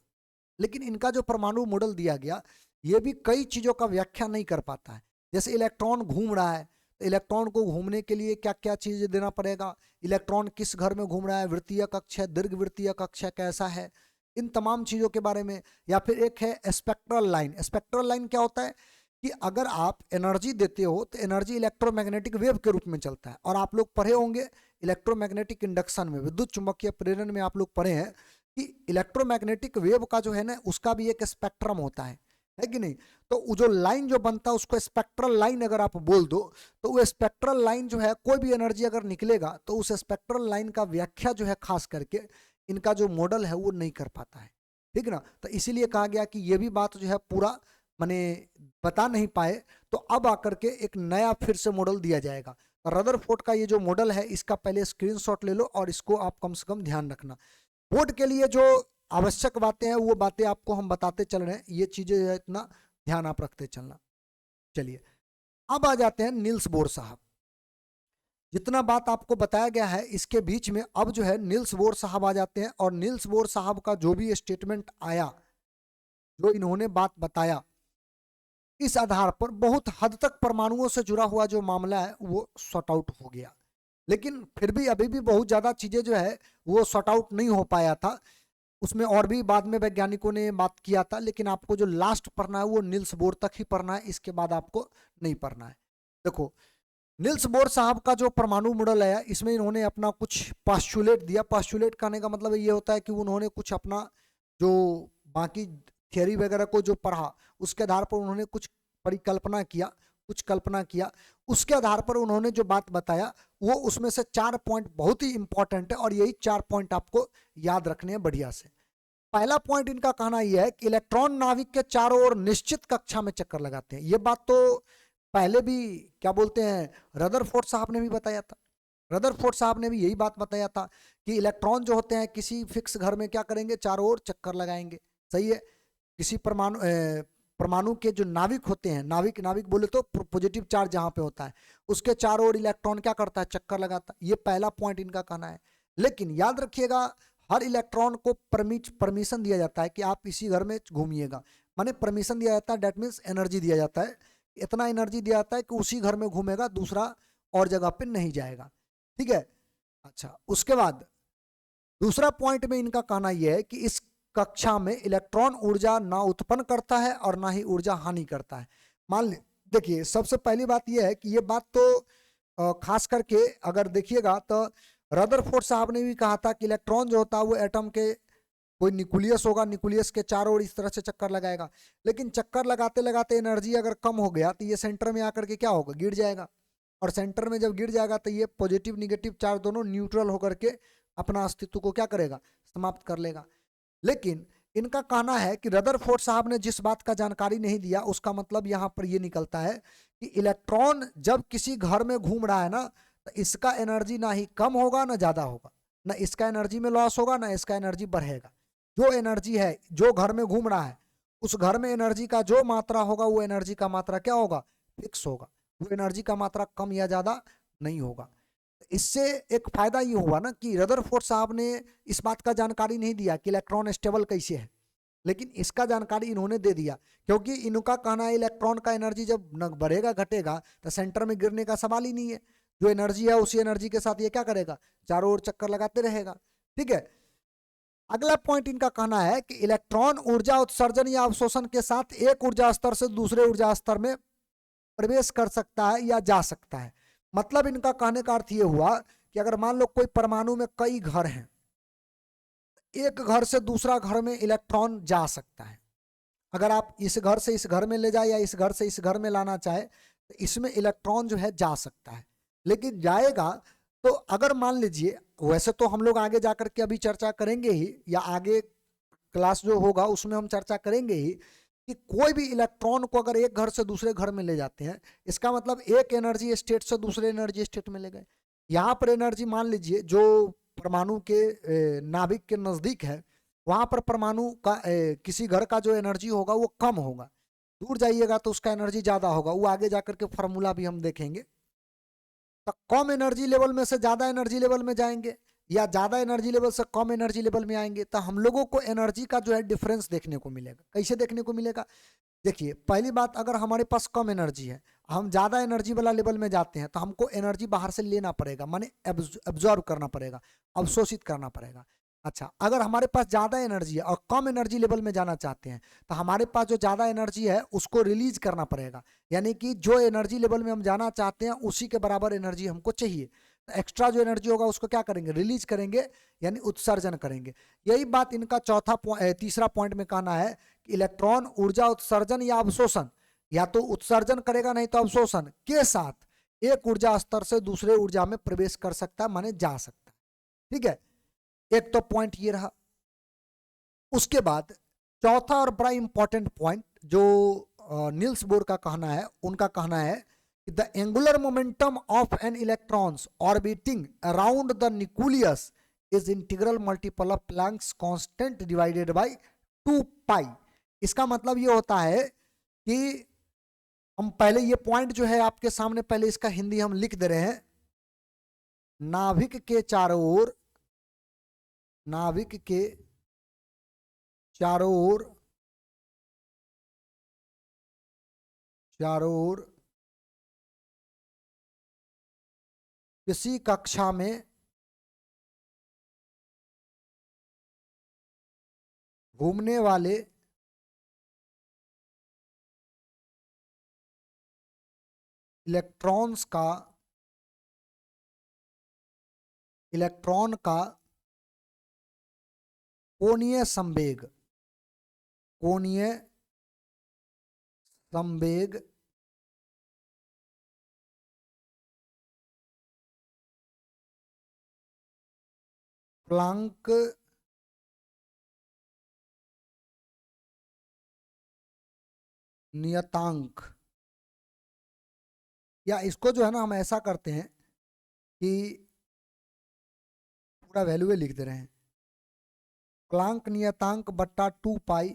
लेकिन इनका जो परमाणु मॉडल दिया गया, ये भी कई चीजों का व्याख्या नहीं कर पाता है। जैसे इलेक्ट्रॉन घूम रहा है, तो इलेक्ट्रॉन को घूमने के लिए क्या क्या चीज देना पड़ेगा, इलेक्ट्रॉन किस घर में घूम रहा है, वृत्तीय कक्ष है, दीर्घवृत्तीय कक्ष है, कैसा है, इन तमाम चीजों के बारे में। या फिर एक है स्पेक्ट्रल लाइन। स्पेक्ट्रल लाइन क्या होता है कि अगर आप एनर्जी देते हो तो एनर्जी इलेक्ट्रोमैग्नेटिक वेव के रूप में चलता है। और आप लोग पढ़े होंगे इलेक्ट्रोमैग्नेटिक इंडक्शन में, विद्युत चुंबकीय प्रेरण में आप लोग पढ़े हैं कि इलेक्ट्रोमैग्नेटिक वेव का जो है ना, उसका भी एक स्पेक्ट्रम होता है कि नहीं। तो वो जो लाइन जो बनता है उसको स्पेक्ट्रल लाइन अगर आप बोल दो, तो वो स्पेक्ट्रल लाइन जो है, कोई भी एनर्जी अगर निकलेगा तो उस स्पेक्ट्रल लाइन का व्याख्या जो है खास करके इनका जो मॉडल है वो नहीं कर पाता है। ठीक ना। तो इसीलिए कहा गया कि ये भी बात जो है पूरा माने बता नहीं पाए, तो अब आकर के एक नया फिर से मॉडल दिया जाएगा। रदरफोर्ड का ये जो मॉडल है इसका पहले स्क्रीनशॉट ले लो और इसको आप कम से कम ध्यान रखना। बोर्ड के लिए जो आवश्यक बातें हैं वो बातें आपको हम बताते चल रहे हैं, ये चीजें इतना ध्यान आप रखते चलना। चलिए अब आ जाते हैं नील्स बोर साहब। जितना बात आपको बताया गया है इसके बीच में अब जो है नील्स बोर साहब आ जाते हैं। और नील्स बोर साहब का जो भी स्टेटमेंट आया, जो इन्होंने बात बताया, इस आधार पर बहुत हद तक परमाणुओं से जुड़ा हुआ जो मामला है वो सॉर्ट आउट हो गया। लेकिन फिर भी अभी भी बहुत ज्यादा चीजें जो है वो सॉर्ट आउट नहीं हो पाया था। उसमें और भी बाद में वैज्ञानिकों ने बात किया था, लेकिन आपको जो लास्ट पढ़ना है वो नील्स बोर तक ही पढ़ना है, इसके बाद आपको नहीं पढ़ना है। देखो नील्स बोर साहब का जो परमाणु मॉडल है इसमें इन्होंने अपना कुछ पास्चुलेट दिया। पास्चुलेट कहने का मतलब ये होता है कि उन्होंने कुछ अपना जो बाकी थियरी वगैरह को जो पढ़ा उसके आधार पर उन्होंने कुछ परिकल्पना किया, कुछ कल्पना किया। उसके आधार पर उन्होंने जो बात बताया वो उसमें से 4 पॉइंट बहुत ही इंपॉर्टेंट है और यही 4 पॉइंट आपको याद रखने हैं बढ़िया से। पहला पॉइंट इनका कहना यह है कि इलेक्ट्रॉन नाभिक के चारों ओर निश्चित कक्षा में चक्कर लगाते हैं। ये बात तो पहले भी क्या बोलते हैं रदरफोर्ड साहब ने भी बताया था। रदरफोर्ड साहब ने भी यही बात बताया था कि इलेक्ट्रॉन जो होते हैं किसी फिक्स घर में क्या करेंगे, चारों ओर चक्कर लगाएंगे। सही है। किसी परमाणु के जो नाभिक होते हैं, नाभिक बोले तो पॉजिटिव चार्ज जहां पे होता है उसके चारों ओर इलेक्ट्रॉन क्या करता है, चक्कर लगाता है। ये पहला पॉइंट इनका कहना है। लेकिन याद रखिएगा हर इलेक्ट्रॉन को परमिशन दिया जाता है कि आप इसी घर में घूमिएगा। माने परमिशन दिया जाता है, डेट मीन्स एनर्जी दिया जाता है, इतना एनर्जी दिया जाता है कि उसी घर में घूमेगा, दूसरा और जगह पे नहीं जाएगा। ठीक है। अच्छा, उसके बाद दूसरा पॉइंट में इनका कहना यह है कि इस कक्षा में इलेक्ट्रॉन ऊर्जा ना उत्पन्न करता है और ना ही ऊर्जा हानि करता है। मान ली देखिए सबसे पहली बात यह है कि ये बात तो खास करके अगर देखिएगा तो रदरफोर्ड साहब ने भी कहा था कि इलेक्ट्रॉन जो होता है वो एटम के कोई न्यूक्लियस होगा, न्यूक्लियस के चारों ओर इस तरह से चक्कर लगाएगा। लेकिन चक्कर लगाते लगाते एनर्जी अगर कम हो गया तो ये सेंटर में आकर के क्या होगा, गिर जाएगा। और सेंटर में जब गिर जाएगा तो ये पॉजिटिव निगेटिव चार्ज दोनों न्यूट्रल होकर के अपना अस्तित्व को क्या करेगा, समाप्त कर लेगा। लेकिन इनका कहना है कि रदरफोर्ड साहब ने जिस बात का जानकारी नहीं दिया, उसका मतलब यहाँ पर ये निकलता है कि इलेक्ट्रॉन जब किसी घर में घूम रहा है ना, तो इसका एनर्जी ना ही कम होगा ना ज़्यादा होगा, ना इसका एनर्जी में लॉस होगा ना इसका एनर्जी बढ़ेगा। जो एनर्जी है जो घर में घूम रहा है, उस घर में एनर्जी का जो मात्रा होगा वो एनर्जी का मात्रा क्या होगा, फिक्स होगा। वो एनर्जी का मात्रा कम या ज़्यादा नहीं होगा। इससे एक फायदा ये हुआ ना कि रदरफोर्ड साहब ने इस बात का जानकारी नहीं दिया कि इलेक्ट्रॉन स्टेबल कैसे है, लेकिन इसका जानकारी इन्होंने दे दिया, क्योंकि इनका कहना है इलेक्ट्रॉन का एनर्जी जब न बढ़ेगा घटेगा तो सेंटर में गिरने का सवाल ही नहीं है। जो एनर्जी है उसी एनर्जी के साथ ये क्या करेगा, चारों ओर चक्कर लगाते रहेगा। ठीक है, अगला पॉइंट इनका कहना है कि इलेक्ट्रॉन ऊर्जा उत्सर्जन या अवशोषण के साथ एक ऊर्जा स्तर से दूसरे ऊर्जा स्तर में प्रवेश कर सकता है या जा सकता है। मतलब इनका कहने का अर्थ ये हुआ कि अगर मान लो कोई परमाणु में कई घर हैं, एक घर से दूसरा घर में इलेक्ट्रॉन जा सकता है। अगर आप इस घर से इस घर में ले जाए या इस घर से इस घर में लाना चाहे तो इसमें इलेक्ट्रॉन जो है जा सकता है। लेकिन जाएगा तो अगर मान लीजिए, वैसे तो हम लोग आगे जाकर के अभी चर्चा करेंगे ही, या आगे क्लास जो होगा उसमें हम चर्चा करेंगे ही कि कोई भी इलेक्ट्रॉन को अगर एक घर से दूसरे घर में ले जाते हैं, इसका मतलब एक एनर्जी स्टेट से दूसरे एनर्जी स्टेट में ले गए। यहाँ पर एनर्जी मान लीजिए जो परमाणु के नाभिक के नजदीक है, वहां पर परमाणु का किसी घर का जो एनर्जी होगा वो कम होगा, दूर जाइएगा तो उसका एनर्जी ज्यादा होगा। वो आगे जाकर के फॉर्मूला भी हम देखेंगे। तो कम एनर्जी लेवल में से ज्यादा एनर्जी लेवल में जाएंगे या ज्यादा एनर्जी लेवल से कम एनर्जी लेवल में आएंगे, तो हम लोगों को एनर्जी का जो है डिफरेंस देखने को मिलेगा। कैसे देखने को मिलेगा, देखिए पहली बात, अगर हमारे पास कम एनर्जी है, हम ज्यादा एनर्जी वाला लेवल में जाते हैं, तो हमको एनर्जी बाहर से लेना पड़ेगा, माने एब्जॉर्ब करना पड़ेगा, अवशोषित करना पड़ेगा। अच्छा, अगर हमारे पास ज्यादा एनर्जी है और कम एनर्जी लेवल में जाना चाहते हैं, तो हमारे पास जो ज्यादा एनर्जी है उसको रिलीज करना पड़ेगा। यानी कि जो एनर्जी लेवल में हम जाना चाहते हैं उसी के बराबर एनर्जी हमको चाहिए। तो एक्स्ट्रा जो एनर्जी होगा उसको क्या करेंगे, रिलीज करेंगे, यानी उत्सर्जन करेंगे। यही बात इनका तीसरा पॉइंट में कहना है कि इलेक्ट्रॉन ऊर्जा उत्सर्जन या अवशोषण, या तो उत्सर्जन करेगा नहीं तो अवशोषण के साथ एक ऊर्जा स्तर से दूसरे ऊर्जा में प्रवेश कर सकता है, माने जा सकता है। ठीक है, एक तो पॉइंट ये रहा। उसके बाद चौथा और बड़ा इंपॉर्टेंट पॉइंट जो नील्स बोर का कहना है, उनका कहना है कि the angular momentum of an electrons orbiting around the nucleus is integral multiple of Planck's constant divided by 2 pi. इसका मतलब ये होता है कि हम पहले ये पॉइंट जो है आपके सामने, पहले इसका हिंदी हम लिख दे रहे हैं। नाभिक के चारों ओर, नाभिक के चारों ओर, चारों ओर किसी कक्षा में घूमने वाले इलेक्ट्रॉन का कोणीय संवेग, कोणीय संवेग प्लैंक नियतांक, या इसको जो है ना हम ऐसा करते हैं कि पूरा वैल्यू लिख दे रहे हैं, प्लैंक नियतांक बट्टा 2 पाई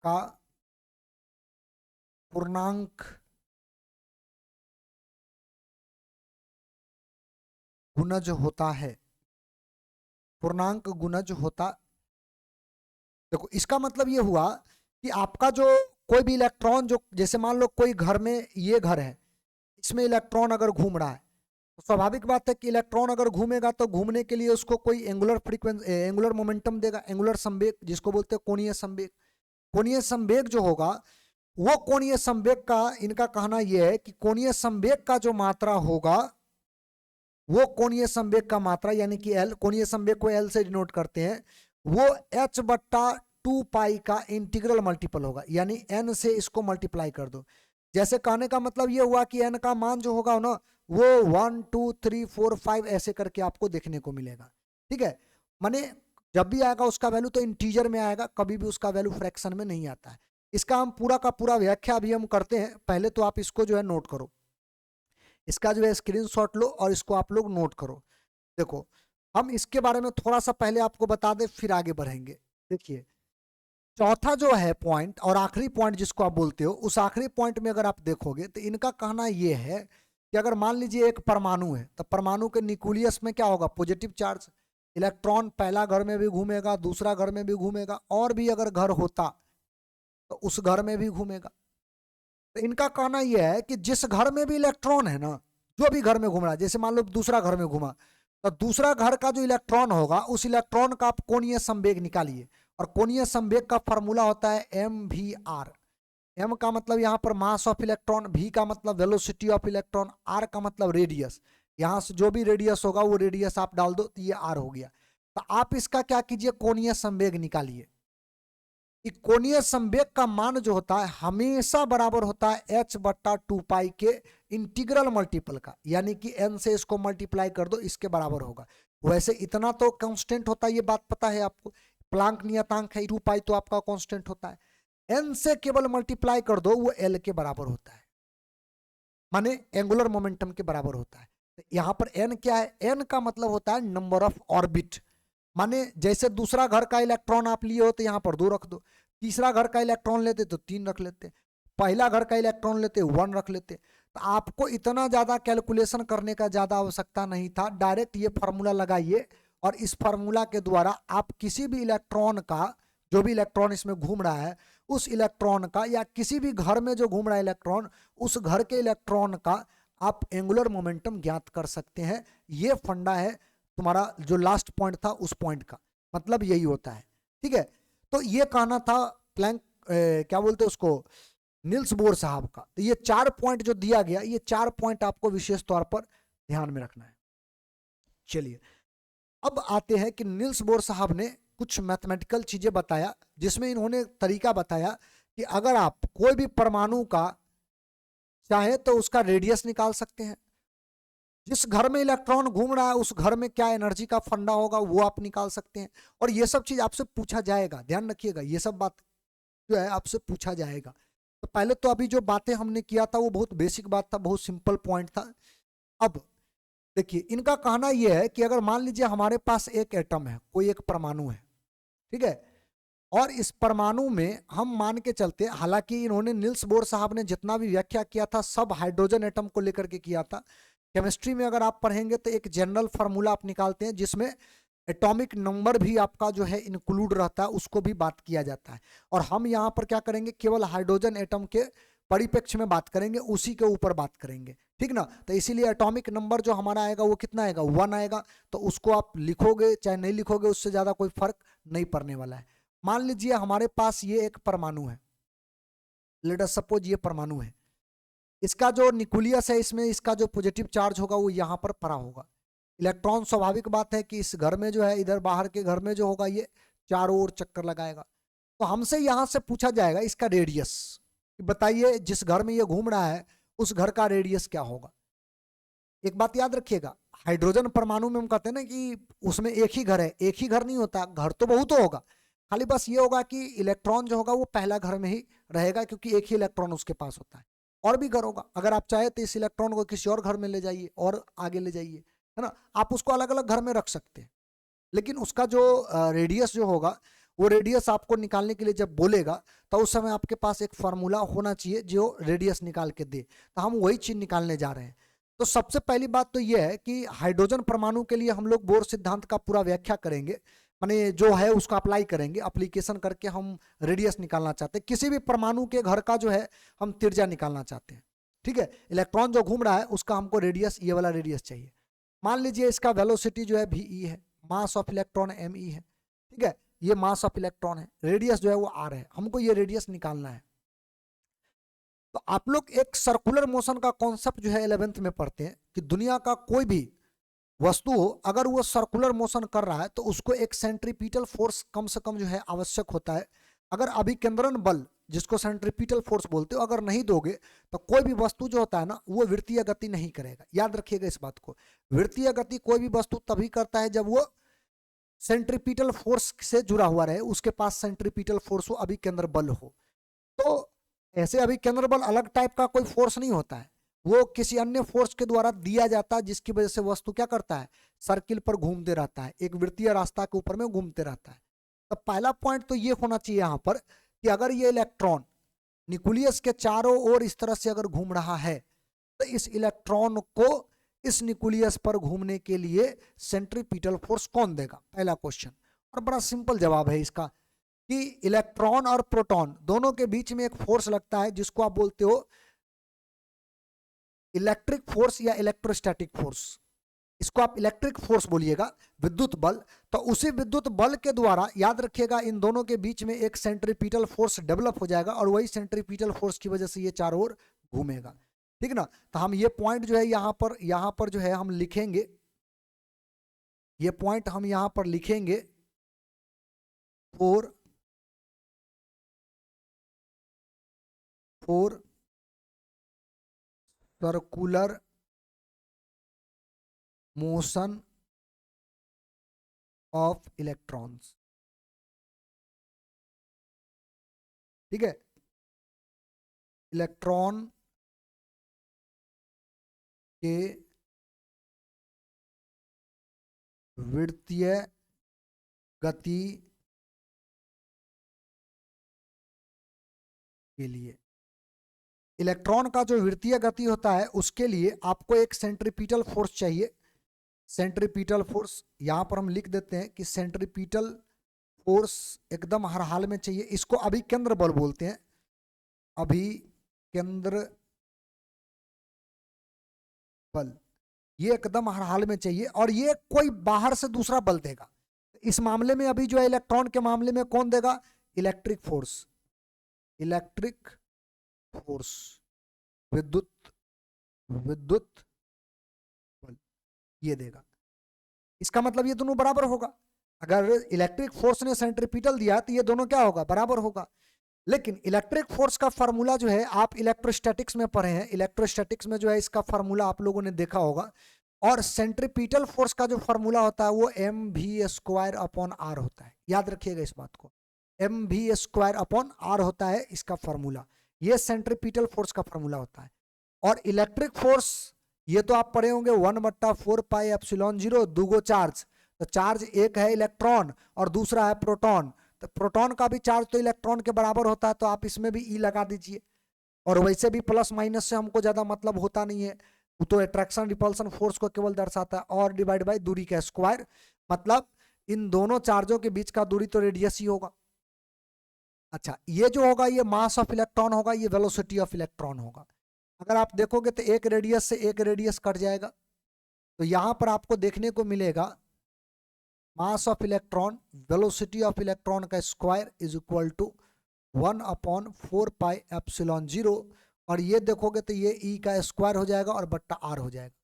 का पूर्णांक गुणज होता है, पूर्णांक गुणज होता। देखो इसका मतलब ये हुआ कि आपका जो कोई भी इलेक्ट्रॉन, जो जैसे मान लो कोई घर में, ये घर है, इसमें इलेक्ट्रॉन अगर घूम रहा है, तो स्वाभाविक बात है कि इलेक्ट्रॉन अगर घूमेगा तो घूमने के लिए उसको कोई एंगुलर फ्रीक्वेंसी, एंगुलर मोमेंटम देगा, एंगुलर संवेग, जिसको बोलते हैं कोणीय संवेग। कोणीय संवेग जो होगा, वो कोणीय संवेग का इनका कहना यह है कि कोणीय संवेग का जो मात्रा होगा, वो कोणीय संवेग का मात्रा, यानी कि एल, कोणीय संवेग को एल से डिनोट करते हैं, वो एच बट्टा 2 पाई का इंटीग्रल मल्टीपल होगा, यानी एन से इसको मल्टीप्लाई कर दो। जैसे कहने का मतलब ये हुआ कि एन का मान जो होगा ना, वो 1 2 3 4 5 ऐसे करके आपको देखने को मिलेगा। ठीक है, माने जब भी आएगा उसका वैल्यू तो इंटीजर में आएगा, कभी भी उसका वैल्यू फ्रैक्शन में नहीं आता है। इसका हम पूरा का पूरा व्याख्या अभी हम करते हैं, पहले तो आप इसको जो है नोट करो, इसका जो है स्क्रीनशॉट लो और इसको आप लोग नोट करो। देखो हम इसके बारे में थोड़ा सा पहले आपको बता दें फिर आगे बढ़ेंगे। देखिए चौथा जो है पॉइंट और आखिरी पॉइंट जिसको आप बोलते हो, उस आखिरी पॉइंट में अगर आप देखोगे तो इनका कहना यह है कि अगर मान लीजिए एक परमाणु है तो परमाणु के न्यूक्लियस में क्या होगा, पॉजिटिव चार्ज, इलेक्ट्रॉन पहला घर में भी घूमेगा, दूसरा घर में भी घूमेगा, और भी अगर घर होता तो उस घर में भी घूमेगा। तो इनका कहना यह है कि जिस घर में भी इलेक्ट्रॉन है ना, जो भी घर में घूम रहा है, जैसे मान लो दूसरा घर में घूमा, तो दूसरा घर का जो इलेक्ट्रॉन होगा उस इलेक्ट्रॉन का आप कोणीय संवेग निकालिए, और कोणीय संवेग का फॉर्मूला होता है mvr। m का मतलब यहाँ पर मास ऑफ इलेक्ट्रॉन, v का मतलब वेलोसिटी ऑफ इलेक्ट्रॉन, r का मतलब रेडियस। यहाँ से जो भी रेडियस होगा वो रेडियस आप डाल दो तो ये r हो गया। तो आप इसका क्या कीजिए, कोणीय संवेग निकालिए। कोणीय संवेग का मान जो होता है हमेशा बराबर होता है h/2 के इंटीग्रल मल्टीपल का, यानी कि n से इसको मल्टीप्लाई कर दो, इसके बराबर होगा। वैसे इतना तो कांस्टेंट होता है, ये बात पता है आपको, प्लांक नियतांक है 2 तो आपका कांस्टेंट होता है। n से केवल मल्टीप्लाई कर दो, वो l के बराबर होता है, माने एंगुलर मोमेंटम के बराबर होता है। तो यहाँ पर n क्या है, n का मतलब होता है नंबर ऑफ ऑर्बिट, माने जैसे दूसरा घर का इलेक्ट्रॉन आप लिए हो तो यहाँ पर 2 रख दो, तीसरा घर का इलेक्ट्रॉन लेते तो 3 रख लेते, पहला घर का इलेक्ट्रॉन लेते 1 रख लेते। तो आपको इतना ज्यादा कैलकुलेशन करने का ज्यादा आवश्यकता नहीं था, डायरेक्ट ये फार्मूला लगाइए और इस फार्मूला के द्वारा आप किसी भी इलेक्ट्रॉन का, जो भी इलेक्ट्रॉन इसमें घूम रहा है उस इलेक्ट्रॉन का, या किसी भी घर में जो घूम रहा है इलेक्ट्रॉन, उस घर के इलेक्ट्रॉन का आप एंगुलर मोमेंटम ज्ञात कर सकते हैं। ये फंडा है तुम्हारा जो लास्ट पॉइंट था उस पॉइंट का, मतलब यही होता है। ठीक है, तो ये कहना था प्लैंक क्या बोलते हैं उसको, निल्स बोर साहब का। तो ये 4 पॉइंट जो दिया गया, ये 4 पॉइंट आपको विशेष तौर पर ध्यान में रखना है। चलिए अब आते हैं कि निल्स बोर साहब ने कुछ मैथमेटिकल चीजें बताया, जिसमें इन्होंने तरीका बताया कि अगर आप कोई भी परमाणु का चाहे तो उसका रेडियस निकाल सकते हैं, जिस घर में इलेक्ट्रॉन घूम रहा है उस घर में क्या एनर्जी का फंडा होगा वो आप निकाल सकते हैं, और ये सब चीज आपसे पूछा जाएगा, ध्यान रखिएगा, ये सब बात जो है आपसे पूछा जाएगा। तो पहले तो अभी जो बातें हमने किया था वो बहुत बेसिक बात था, बहुत सिंपल पॉइंट था। अब देखिए इनका कहना यह है कि अगर मान लीजिए हमारे पास एक एटम है, कोई एक परमाणु है, ठीक है, और इस परमाणु में हम मान के चलते, हालांकि इन्होंने निल्स बोर साहब ने जितना भी व्याख्या किया था सब हाइड्रोजन एटम को लेकर के किया था। केमिस्ट्री में अगर आप पढ़ेंगे तो एक जनरल फार्मूला आप निकालते हैं जिसमें एटॉमिक नंबर भी आपका जो है इंक्लूड रहता है, उसको भी बात किया जाता है। और हम यहाँ पर क्या करेंगे, केवल हाइड्रोजन एटम के परिप्रेक्ष्य में बात करेंगे, उसी के ऊपर बात करेंगे, ठीक ना। तो इसीलिए एटॉमिक नंबर जो हमारा आएगा वो कितना आएगा, 1 आएगा। तो उसको आप लिखोगे चाहे नहीं लिखोगे उससे ज्यादा कोई फर्क नहीं पड़ने वाला है। मान लीजिए हमारे पास ये एक परमाणु है, लेट अस सपोज ये परमाणु है, इसका जो न्यूक्लियस है इसमें इसका जो पॉजिटिव चार्ज होगा वो यहाँ पर पड़ा होगा। इलेक्ट्रॉन स्वाभाविक बात है कि इस घर में जो है, इधर बाहर के घर में जो होगा ये चारों ओर चक्कर लगाएगा। तो हमसे यहाँ से पूछा जाएगा इसका रेडियस, बताइए जिस घर में ये घूम रहा है उस घर का रेडियस क्या होगा। एक बात याद रखिएगा, हाइड्रोजन परमाणु में हम कहते हैं ना कि उसमें एक ही घर है, एक ही घर नहीं होता, घर तो बहुत होगा, खाली बस ये होगा कि इलेक्ट्रॉन जो होगा वो पहला घर में ही रहेगा क्योंकि एक ही इलेक्ट्रॉन उसके पास होता है। और भी घर होगा, अगर आप चाहे तो इस इलेक्ट्रॉन को किसी और घर में ले जाइए और आगे ले जाइए, है ना, आप उसको अलग अलग घर में रख सकते हैं। लेकिन उसका जो रेडियस जो होगा वो रेडियस आपको निकालने के लिए जब बोलेगा तो उस समय आपके पास एक फार्मूला होना चाहिए जो रेडियस निकाल के दे। तो हम वही चीज निकालने जा रहे हैं। तो सबसे पहली बात तो यह है कि हाइड्रोजन परमाणु के लिए हम लोग बोर सिद्धांत का पूरा व्याख्या करेंगे, माने जो है उसका अप्लाई करेंगे, अप्लीकेशन करके हम रेडियस निकालना चाहते हैं। किसी भी परमाणु के घर का जो है हम त्रिज्या निकालना चाहते हैं, ठीक है। इलेक्ट्रॉन जो घूम रहा है उसका हमको रेडियस, ये वाला रेडियस चाहिए। मान लीजिए इसका वेलोसिटी जो है VE है, मास ऑफ इलेक्ट्रॉन ME है, ठीक है, ये मास ऑफ इलेक्ट्रॉन है, रेडियस जो है वो R है, हमको ये रेडियस निकालना है। तो आप लोग एक सर्कुलर मोशन का कॉन्सेप्ट जो है 11th में पढ़ते हैं कि दुनिया का कोई भी वस्तु हो अगर वो सर्कुलर मोशन कर रहा है तो उसको एक सेंट्रीपिटल फोर्स कम से कम जो है आवश्यक होता है। अगर अभिकेंद्रण बल जिसको सेंट्रीपिटल फोर्स बोलते हो अगर नहीं दोगे तो कोई भी वस्तु जो होता है ना वो वृत्तीय गति नहीं करेगा। याद रखिएगा इस बात को, वृत्तीय गति कोई भी वस्तु तभी करता है जब वो सेंट्रीपिटल फोर्स से जुड़ा हुआ रहे, उसके पास सेंट्रीपिटल फोर्स हो, अभिकेंद्र बल हो। तो ऐसे अभिकेंद्र बल अलग टाइप का कोई फोर्स नहीं होता है, वो किसी अन्य फोर्स के द्वारा दिया जाता है, जिसकी वजह से वस्तु क्या करता है, सर्किल पर घूमते रहता है, एक वृत्तीय रास्ता के ऊपर में घूमते रहता है। तो पहला पॉइंट तो ये होना चाहिए यहाँ पर कि अगर ये इलेक्ट्रॉन न्यूक्लियस के चारों ओर इस तरह से अगर घूम रहा है, तो इस इलेक्ट्रॉन को इस न्यूक्लियस पर घूमने के लिए सेंट्रीपिटल फोर्स कौन देगा, पहला क्वेश्चन। और बड़ा सिंपल जवाब है इसका कि इलेक्ट्रॉन और प्रोटॉन दोनों के बीच में एक फोर्स लगता है, जिसको आप बोलते हो इलेक्ट्रिक फोर्स या इलेक्ट्रोस्टैटिक फोर्स। इसको आप इलेक्ट्रिक फोर्स बोलिएगा, विद्युत बल। तो उसी विद्युत बल के द्वारा याद रखिएगा इन दोनों के बीच में एक सेंट्रीपिटल फोर्स डेवलप हो जाएगा, और वही सेंट्रीपिटल फोर्स की वजह से ये चारों ओर घूमेगा, ठीक ना। तो हम ये पॉइंट जो है यहाँ पर जो है हम लिखेंगे, ये पॉइंट हम यहाँ पर लिखेंगे four circular motion of electrons, ठीक है। इलेक्ट्रॉन के वृत्तीय गति के लिए, इलेक्ट्रॉन का जो वृत्तीय गति होता है उसके लिए आपको एक सेंट्रीपिटल फोर्स चाहिए। सेंट्रीपिटल फोर्स यहां पर हम लिख देते हैं कि सेंट्रीपिटल फोर्स एकदम हर हाल में चाहिए। इसको अभिकेंद्र बल बोलते हैं, अभिकेंद्र बल, ये एकदम हर हाल में चाहिए, और ये कोई बाहर से दूसरा बल देगा। इस मामले में अभी जो है इलेक्ट्रॉन के मामले में कौन देगा, इलेक्ट्रिक फोर्स, इलेक्ट्रिक फोर्स, विद्युत बल ये देगा। इसका मतलब ये दोनों बराबर होगा। अगर इलेक्ट्रिक फोर्स ने सेंट्रीपिटल दिया तो ये दोनों क्या होगा, बराबर होगा। लेकिन इलेक्ट्रिक फोर्स का फार्मूला जो है आप इलेक्ट्रोस्टैटिक्स में पढ़े हैं, इलेक्ट्रोस्टैटिक्स में जो है इसका फार्मूला आप लोगों ने देखा होगा। और सेंट्रीपिटल फोर्स का जो फार्मूला होता है वो mv² अपॉन r होता है, याद रखिएगा इस बात को, mv² अपॉन r होता है इसका फार्मूला, ये सेंट्रीपिटल फोर्स का फार्मूला होता है। और इलेक्ट्रिक फोर्स ये तो आप पढ़े होंगे 1/4πε0, दूगो चार्ज, तो चार्ज एक है इलेक्ट्रॉन और दूसरा है प्रोटॉन, तो प्रोटॉन का भी चार्ज तो इलेक्ट्रॉन के बराबर होता है, तो आप इसमें भी ई लगा दीजिए। और वैसे भी प्लस माइनस से हमको ज्यादा मतलब होता नहीं है, तो अट्रैक्शन रिपल्सन फोर्स को केवल दर्शाता है, और डिवाइड बाय दूरी का स्क्वायर, मतलब इन दोनों चार्जों के बीच का दूरी तो रेडियस ही होगा। अच्छा, ये जो होगा ये मास ऑफ इलेक्ट्रॉन होगा, ये वेलोसिटी ऑफ इलेक्ट्रॉन होगा। अगर आप देखोगे तो एक रेडियस से एक रेडियस कट जाएगा, तो यहां पर आपको देखने को मिलेगा मास of electron, velocity of electron का स्क्वायर इज इक्वल टू 1/4πε0, और ये देखोगे तो ये ई का स्क्वायर हो जाएगा और बट्टा आर हो जाएगा।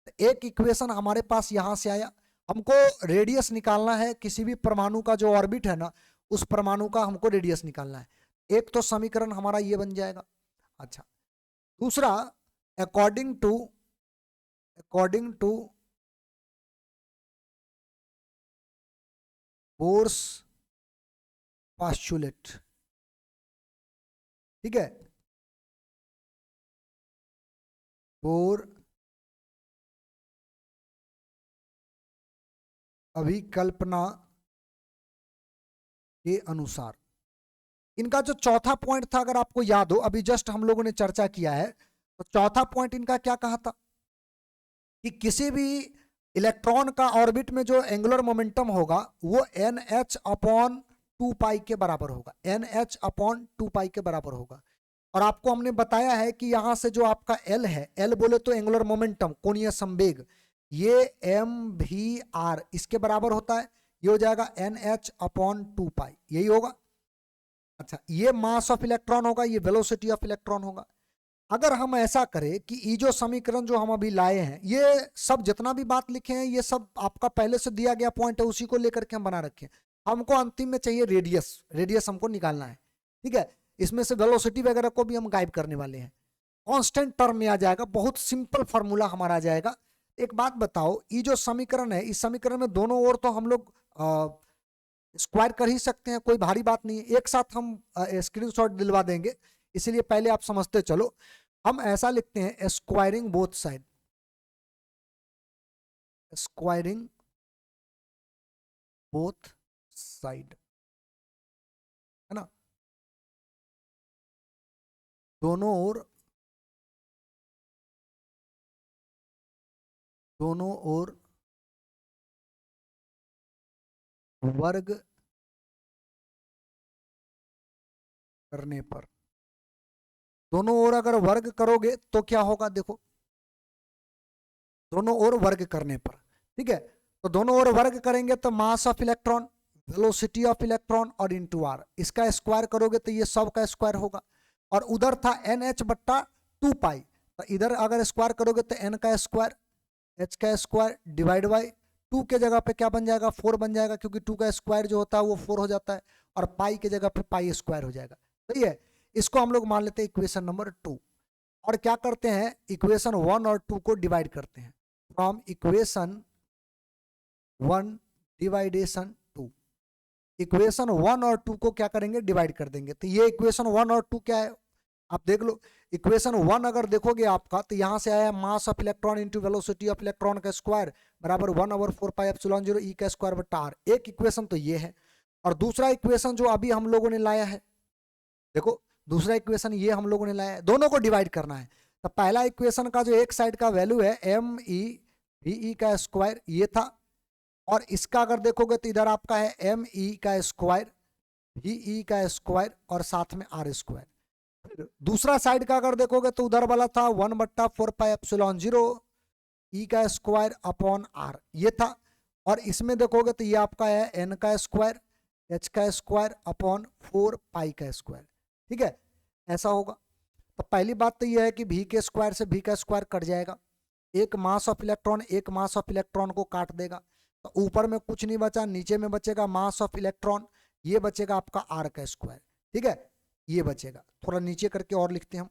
तो एक इक्वेशन हमारे पास यहां से आया। हमको रेडियस निकालना है किसी भी परमाणु का, जो ऑर्बिट है ना उस परमाणु का हमको रेडियस निकालना है। एक तो समीकरण हमारा ये बन जाएगा। अच्छा, दूसरा अकॉर्डिंग टू बोर्स पोस्टुलेट, ठीक है, बोर अभिकल्पना के अनुसार, इनका जो चौथा पॉइंट था अगर आपको याद हो, अभी जस्ट हम लोगों ने चर्चा किया है, तो चौथा पॉइंट इनका क्या कहा था कि किसी भी इलेक्ट्रॉन का ऑर्बिट में जो एंगुलर मोमेंटम होगा वो NH/2π के बराबर होगा, NH/2π के बराबर होगा। और आपको हमने बताया है कि यहां से जो आपका L है, L बोले तो एंगुलर मोमेंटम, कोणीय संवेग, ये mvr इसके बराबर होता है, ये हो जाएगा NH/2π, यही होगा। अच्छा, ये मास ऑफ इलेक्ट्रॉन होगा, ये वेलोसिटी ऑफ इलेक्ट्रॉन होगा। अगर हम ऐसा करें कि ये जो समीकरण जो हम अभी लाए हैं, ये सब जितना भी बात लिखे हैं ये सब आपका पहले से दिया गया पॉइंट है, उसी को लेकर के हम बना रखे हैं। हमको अंतिम में चाहिए रेडियस हमको निकालना है, ठीक है। इसमें से वेलोसिटी वगैरह को भी हम गायब करने वाले हैं, कांस्टेंट टर्म में आ जाएगा, बहुत सिंपल फार्मूला हमारा आ जाएगा। एक बात बताओ, ये जो समीकरण है, इस समीकरण में दोनों ओर तो हम लोग स्क्वायर कर ही सकते हैं, कोई भारी बात नहीं है। एक साथ हम स्क्रीनशॉट दिलवा देंगे, इसीलिए पहले आप समझते चलो। हम ऐसा लिखते हैं, squaring both side, squaring both side, है ना, दोनों ओर, दोनों ओर वर्ग करने पर, दोनों ओर अगर वर्ग करोगे तो क्या होगा, देखो, दोनों ओर वर्ग करने पर, ठीक है। तो दोनों ओर वर्ग करेंगे तो mass of electron, velocity of electron और इंटू आर, इसका स्क्वायर करोगे तो ये सब का स्क्वायर होगा। और उधर था एन एच बट्टा 2 पाई, तो इधर अगर स्क्वायर करोगे तो एन का स्क्वायर, एच का स्क्वायर डिवाइड बाई 2 के जगह पे क्या बन जाएगा, 4 बन जाएगा, क्योंकि 2 का स्क्वायर जो होता है वो 4 हो जाता है, और पाई के जगह पे पाई स्क्वायर हो जाएगा। सही है, इसको हम लोग मान लेते हैं इक्वेशन नंबर 2। और क्या करते हैं, इक्वेशन 1 और 2 को डिवाइड करते हैं, फ्रॉम इक्वेशन 1 डिवाइडेशन 2, इक्वेशन 1 और 2 को क्या करेंगे, डिवाइड कर देंगे। तो ये इक्वेशन 1 और 2 क्या है, आप देख लो। इक्वेशन 1 अगर देखोगे आपका, तो यहां से आया मास of electron into velocity of electron का स्क्वायर बराबर 1/4 पाई एप्सिलॉन 0 ई का स्क्वायर बटा आर। एक इक्वेशन तो ये है, और दूसरा इक्वेशन जो अभी हम लोगों ने लाया है, देखो दूसरा इक्वेशन ये हम लोगों ने लाया है, दोनों को डिवाइड करना है। तो पहला इक्वेशन का जो एक साइड का वैल्यू है एम ई वी ई का स्क्वायर, ये था, और इसका अगर देखोगे तो इधर आपका है एम ई का स्क्वायर, वी ई का स्क्वायर और साथ में आर स्क्वायर। फिर दूसरा साइड का अगर देखोगे तो उधर वाला था 1/4 पाई एप्सिलॉन 0 ई का स्क्वायर अपॉन आर, ये था। और इसमें देखोगे तो ये आपका है एन का स्क्वायर, एच का स्क्वायर अपॉन 4 पाई का स्क्वायर, ठीक है, ऐसा होगा। तो पहली बात तो ये है कि भी के स्क्वायर से भी का स्क्वायर कट जाएगा, एक मास ऑफ इलेक्ट्रॉन एक मास ऑफ इलेक्ट्रॉन को काट देगा, तो ऊपर में कुछ नहीं बचा, नीचे में बचेगा मास ऑफ इलेक्ट्रॉन, ये बचेगा आपका आर का स्क्वायर, ठीक है, ये बचेगा। थोड़ा नीचे करके और लिखते हैं हम,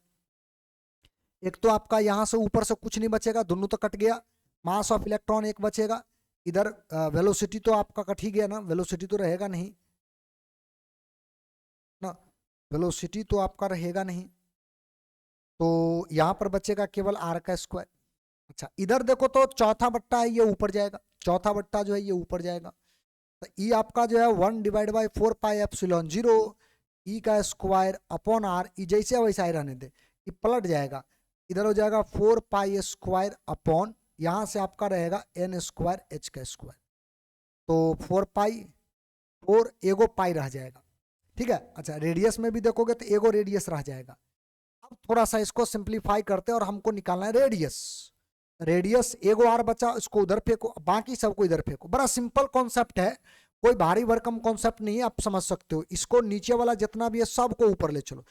एक तो आपका यहां से ऊपर से कुछ नहीं बचेगा, दोनों तो कट गया, मास ऑफ इलेक्ट्रॉन एक बचेगा, इधर वेलोसिटी तो आपका कट ही गया ना, वेलोसिटी तो रहेगा नहीं ना, वेलोसिटी तो आपका रहेगा नहीं, तो यहां पर बचेगा केवल आर का स्क्वायर। अच्छा, इधर देखो तो चौथा बट्टा है, ये ऊपर जाएगा, चौथा बट्टा जो है ये ऊपर जाएगा, तो ई आपका जो है 1/4 पाई एप्सिलॉन 0 ई का स्क्वायर अपॉन आर, ई जैसे वैसा ही रहने दे, ये पलट जाएगा, इधर हो जाएगा 4 पाई स्क्वायर अपॉन, यहां से आपका रहेगा एन स्क्वायर एच का स्क्वायर, तो 4 पाई 4 एगो पाई रह जाएगा, ठीक है। अच्छा, रेडियस में भी देखोगे तो एगो रेडियस रह जाएगा। अब थोड़ा सा इसको सिंप्लीफाई करते हैं और हमको निकालना है रेडियस, रेडियस एगो आर बचा, इसको उधर फेंको, बाकी सबको इधर फेंको, बड़ा सिंपल कॉन्सेप्ट है, कोई भारी भरकम कॉन्सेप्ट नहीं है, आप समझ सकते हो। इसको नीचे वाला जितना भी है सबको ऊपर ले चलो,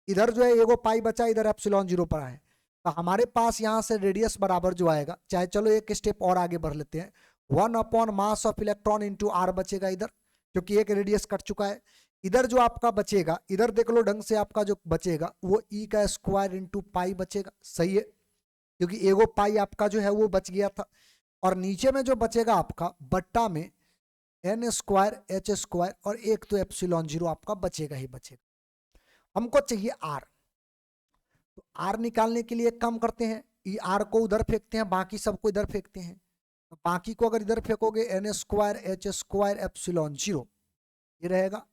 इधर जो है एगो पाई बचा, इधर एप्सिलॉन 0 पर है, तो हमारे पास यहाँ से रेडियस बराबर जो आएगा, चाहे चलो एक स्टेप और आगे बढ़ लेते हैं, 1 mass of electron into R बचेगा इधर, क्योंकि एक रेडियस कट चुका है। इधर जो आपका बचेगा, इधर देख लो ढंग से, आपका जो बचेगा वो ई का स्क्वायर इंटू पाई बचेगा, सही है, क्योंकि एगो पाई आपका जो है वो बच गया था। और नीचे में जो बचेगा आपका बट्टा में एन स्क्वायर एच स्क्वायर, और एक तो एप्सिलॉन 0 आपका बचेगा ही बचेगा। हमको चाहिए आर, तो आर निकालने के लिए एक काम करते हैं, ई आर को उधर फेंकते हैं, बाकी सबको इधर फेंकते हैं, तो बाकी को अगर इधर फेंकोगे N square H square epsilon 0 ये रहेगा,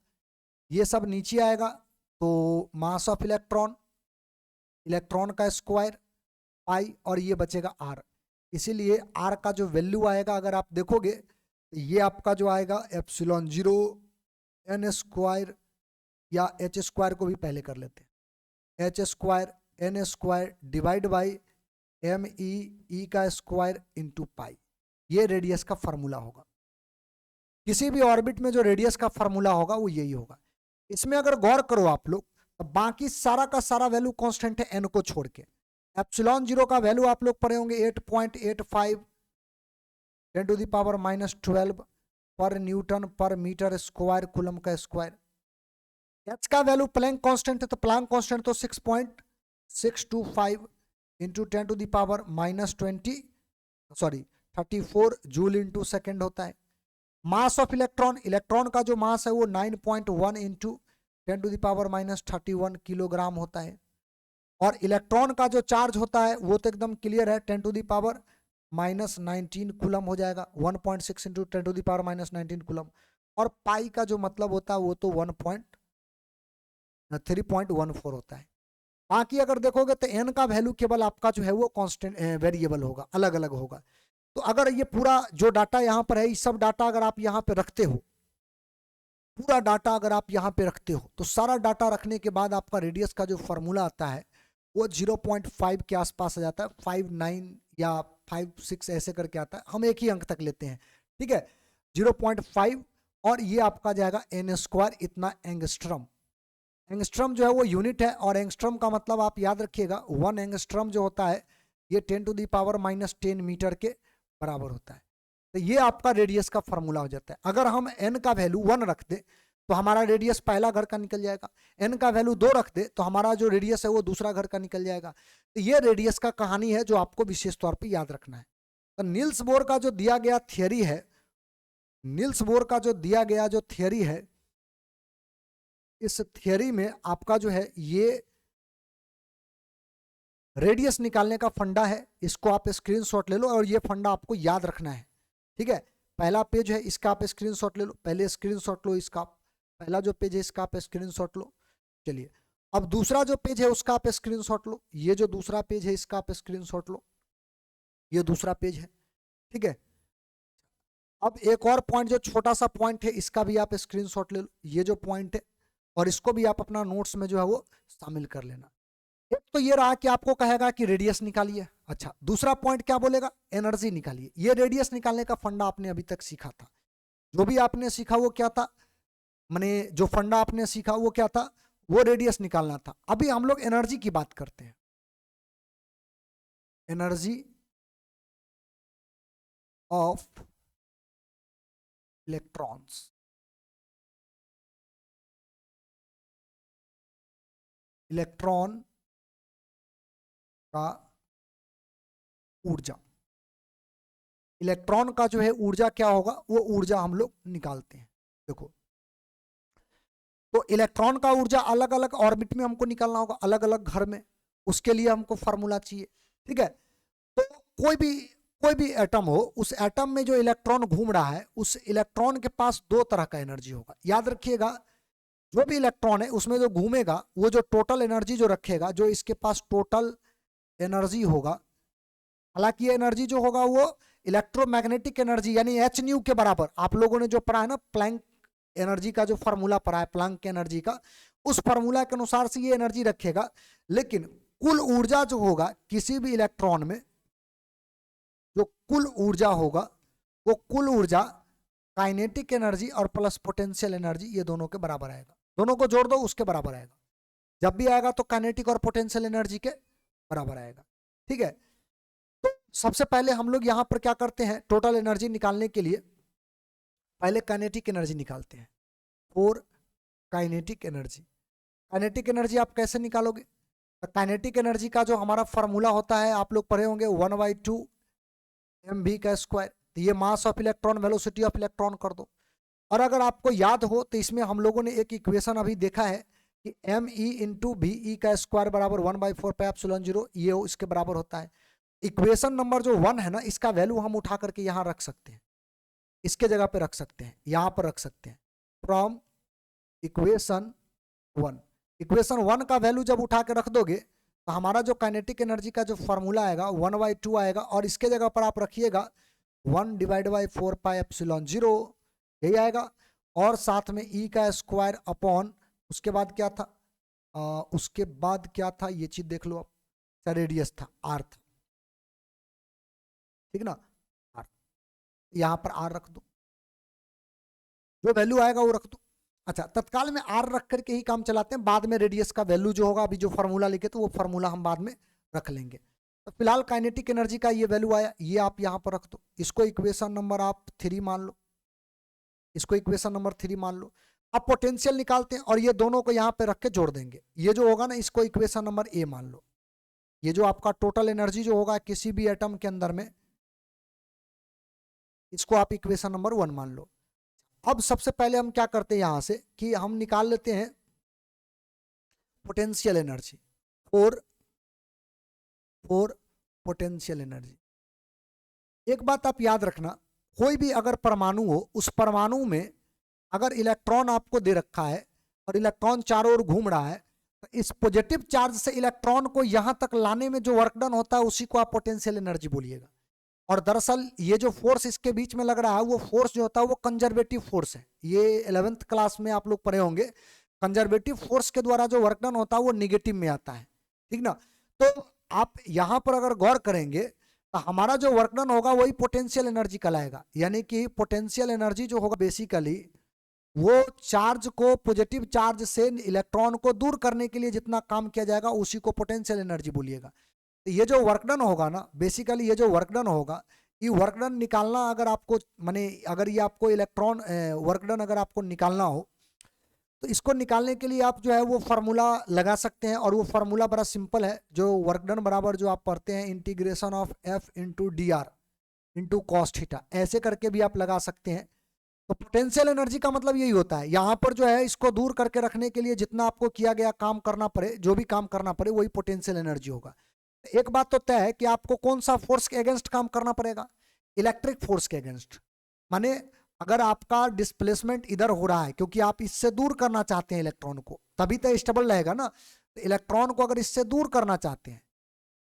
ये सब नीचे आएगा, तो मास ऑफ इलेक्ट्रॉन, इलेक्ट्रॉन का स्क्वायर पाई, और ये बचेगा आर। इसीलिए आर का जो वैल्यू आएगा अगर आप देखोगे तो ये आपका जो आएगा एप्सिलॉन 0 एन स्क्वायर, या एच स्क्वायर को भी पहले कर लेते हैं, H square N square divide by M E का स्क्वायर इंटू पाई, ये रेडियस का फॉर्मूला होगा। किसी भी ऑर्बिट में जो रेडियस का फॉर्मूला होगा वो यही होगा। इसमें अगर गौर करो आप लोग, तो बाकी सारा का सारा वैल्यू कांस्टेंट है एन को छोड़ के। एप्सिलॉन 0 का वैल्यू आप लोग पढ़े होंगे 8.85 10⁻⁻12 पर newton per metre square coulomb का स्क्वायर। एच का वैल्यू प्लैंक कांस्टेंट है, तो प्लैंक कांस्टेंट तो 6.625 into 10⁻⁻20 sorry 34 joule into second होता है। मास ऑफ इलेक्ट्रॉन, इलेक्ट्रॉन का जो मास है वो 9.1 इंटू 10⁻⁻31 किलोग्राम होता है। और इलेक्ट्रॉन का जो चार्ज होता है वो तो एकदम क्लियर है, 10⁻⁻19 कूलम हो जाएगा, 1.6 इंटू 10⁻⁻19 कूलम। और पाई का जो मतलब होता है वो तो 3.14 होता है। बाकी अगर देखोगे तो एन का वैल्यू केवल आपका जो है वो कांस्टेंट वेरिएबल होगा, अलग अलग होगा। तो अगर ये पूरा जो डाटा यहाँ पर है, ये सब डाटा अगर आप यहाँ पे रखते हो, पूरा डाटा अगर आप यहाँ पे रखते हो, तो सारा डाटा रखने के बाद आपका रेडियस का जो फॉर्मूला आता है वो 0.5 के आसपास आ जाता है, 5.9 या 5.6 ऐसे करके आता है। हम एक ही अंक तक लेते हैं, ठीक है, 0.5। और ये आपका जाएगा n² इतना एंगस्ट्रम। एंगस्ट्रम जो है वो यूनिट है, और एंगस्ट्रम का मतलब आप याद रखिएगा 1 एंगस्ट्रम जो होता है ये 10⁻⁻10 मीटर के बराबर होता है। तो ये आपका रेडियस का फॉर्मूला हो जाता है। अगर हम n का वैल्यू 1 रख दे तो हमारा रेडियस पहला घर का निकल जाएगा, n का वैल्यू 2 रख दे तो हमारा जो रेडियस है वो दूसरा घर का निकल जाएगा। तो ये रेडियस का कहानी है जो आपको विशेष तौर पे याद रखना है। तो नील्स बोर का जो दिया गया थियरी है, नील्स बोर का जो दिया गया जो थियरी है, इस थियरी में आपका जो है ये रेडियस निकालने का फंडा है। इसको आप स्क्रीनशॉट ले लो और ये फंडा आपको याद रखना है, ठीक है। पहला पेज है इसका आप स्क्रीनशॉट ले लो, पहले स्क्रीनशॉट लो इसका, पहला जो पेज है इसका आप स्क्रीनशॉट लो। चलिए अब दूसरा जो पेज है उसका आप स्क्रीनशॉट लो, ये जो दूसरा पेज है इसका आप स्क्रीनशॉट लो, ये दूसरा पेज है, ठीक है। अब एक और पॉइंट जो छोटा सा पॉइंट है इसका भी आप स्क्रीनशॉट ले लो, ये जो पॉइंट है, और इसको भी आप अपना नोट्स में जो है वो शामिल कर लेना। एक तो ये रहा कि आपको कहेगा कि रेडियस निकालिए, अच्छा दूसरा पॉइंट क्या बोलेगा, एनर्जी निकालिए। ये रेडियस निकालने का फंडा आपने अभी तक सीखा था, जो भी आपने सीखा वो क्या था, माने जो फंडा आपने सीखा वो क्या था, वो रेडियस निकालना था। अभी हम लोग एनर्जी की बात करते हैं, एनर्जी ऑफ इलेक्ट्रॉन्स। इलेक्ट्रॉन का ऊर्जा, इलेक्ट्रॉन का जो है ऊर्जा क्या होगा, वो ऊर्जा हम लोग निकालते हैं। देखो तो इलेक्ट्रॉन का ऊर्जा अलग अलग ऑर्बिट में हमको निकालना होगा, अलग अलग घर में, उसके लिए हमको फार्मूला चाहिए, ठीक है। तो कोई भी एटम हो, उस एटम में जो इलेक्ट्रॉन घूम रहा है, उस इलेक्ट्रॉन के पास दो तरह का एनर्जी होगा। याद रखिएगा जो भी इलेक्ट्रॉन है उसमें जो घूमेगा वो जो टोटल एनर्जी जो रखेगा, जो इसके पास टोटल एनर्जी होगा, हालांकि ये एनर्जी जो होगा वो इलेक्ट्रोमैग्नेटिक एनर्जी यानी एच न्यू के बराबर, आप लोगों ने जो पढ़ा है ना प्लैंक एनर्जी का जो फार्मूला पढ़ा है, प्लैंक की एनर्जी का, उस फार्मूला के अनुसार से ये एनर्जी रखेगा। लेकिन कुल ऊर्जा जो होगा किसी भी इलेक्ट्रॉन में, जो कुल ऊर्जा होगा वो कुल ऊर्जा काइनेटिक एनर्जी और प्लस पोटेंशियल एनर्जी ये दोनों के बराबर आएगा। दोनों को जोड़ दो उसके बराबर आएगा, जब भी आएगा तो काइनेटिक और पोटेंशियल एनर्जी के बराबर आएगा, ठीक है। तो सबसे पहले हम लोग यहाँ पर क्या करते हैं, टोटल एनर्जी निकालने के लिए पहले काइनेटिक एनर्जी निकालते हैं। और काइनेटिक एनर्जी, काइनेटिक एनर्जी आप कैसे निकालोगे, तो काइनेटिक एनर्जी का जो हमारा फॉर्मूला होता है आप लोग पढ़े होंगे 1/2 mv का स्क्वायर। तो ये मास of electron velocity of electron कर दो। और अगर आपको याद हो तो इसमें हम लोगों ने एक इक्वेशन अभी देखा है कि M E into V E का स्क्वायर बराबर 1/4πε0, ये इसके बराबर होता है। इक्वेशन नंबर जो 1 है ना, इसका वैल्यू हम उठा करके यहाँ रख सकते हैं, इसके जगह पे रख सकते हैं, यहाँ पर रख सकते हैं। फ्रॉम इक्वेशन 1, इक्वेशन 1 का वैल्यू जब उठा के रख दोगे तो हमारा जो काइनेटिक एनर्जी का जो फॉर्मूला आएगा 1/2 आएगा, और इसके जगह पर आप रखिएगा 1/4πε0, यही आएगा। और साथ में ई का स्क्वायर अपॉन, उसके बाद क्या था, उसके बाद क्या था ये चीज देख लो आप, रेडियस था, आर था, ठीक ना, आर, यहां पर आर रख दो, जो वैल्यू आएगा वो रख दो। अच्छा तत्काल में आर रख करके ही काम चलाते हैं, बाद में रेडियस का वैल्यू जो होगा, अभी जो फार्मूला लिखे तो वो फार्मूला हम बाद में रख लेंगे। तो फिलहाल काइनेटिक एनर्जी का ये वैल्यू आया, ये आप यहाँ पर रख दो, इसको इक्वेशन नंबर आप 3 मान लो, इसको इक्वेशन नंबर 3 मान लो। अब पोटेंशियल निकालते हैं और ये दोनों को यहाँ पे रख के जोड़ देंगे, ये जो होगा ना इसको इक्वेशन नंबर ए मान लो। ये जो आपका टोटल एनर्जी जो होगा किसी भी एटम के अंदर में, इसको आप इक्वेशन नंबर 1 मान लो। अब सबसे पहले हम क्या करते हैं यहां से कि हम निकाल लेते हैं potential energy for potential energy. एक बात आप याद रखना, कोई भी अगर परमाणु हो, उस परमाणु में अगर इलेक्ट्रॉन आपको दे रखा है और इलेक्ट्रॉन चारों ओर घूम रहा है, तो इस पॉजिटिव चार्ज से इलेक्ट्रॉन को यहां तक लाने में जो वर्क डन होता है उसी को आप पोटेंशियल एनर्जी बोलिएगा। और दरअसल ये जो फोर्स इसके बीच में लग रहा है वो फोर्स जो होता है वो कंजर्वेटिव फोर्स है। ये 11th क्लास में आप लोग पढ़े होंगे, कंजर्वेटिव फोर्स के द्वारा जो वर्क डन होता है वो निगेटिव में आता है, ठीक ना। तो आप यहां पर अगर गौर करेंगे तो हमारा जो वर्क डन होगा वही पोटेंशियल एनर्जी कहलाएगा। यानी कि पोटेंशियल एनर्जी जो होगा बेसिकली वो चार्ज को, पॉजिटिव चार्ज से इलेक्ट्रॉन को दूर करने के लिए जितना काम किया जाएगा उसी को पोटेंशियल एनर्जी बोलिएगा। तो ये जो वर्क डन होगा ना, बेसिकली ये जो वर्क डन होगा, ये वर्क डन निकालना अगर आपको, माने अगर ये आपको इलेक्ट्रॉन वर्क डन अगर आपको निकालना हो तो इसको निकालने के लिए आप जो है वो फार्मूला लगा सकते हैं। और वो फार्मूला बड़ा सिंपल है, जो वर्क डन बराबर जो आप पढ़ते हैं integration of F into D R into cos theta, ऐसे करके भी आप लगा सकते हैं। तो पोटेंशियल एनर्जी का मतलब यही होता है, यहाँ पर जो है इसको दूर करके रखने के लिए जितना आपको किया गया काम करना पड़े, जो भी काम करना पड़े वही पोटेंशियल एनर्जी होगा। एक बात तो तय है कि आपको कौन सा फोर्स के अगेंस्ट काम करना पड़ेगा, इलेक्ट्रिक फोर्स के अगेंस्ट। माने अगर आपका डिस्प्लेसमेंट इधर हो रहा है क्योंकि आप इससे दूर करना चाहते हैं इलेक्ट्रॉन को, तभी तो स्टेबल रहेगा ना। तो इलेक्ट्रॉन को अगर इससे दूर करना चाहते हैं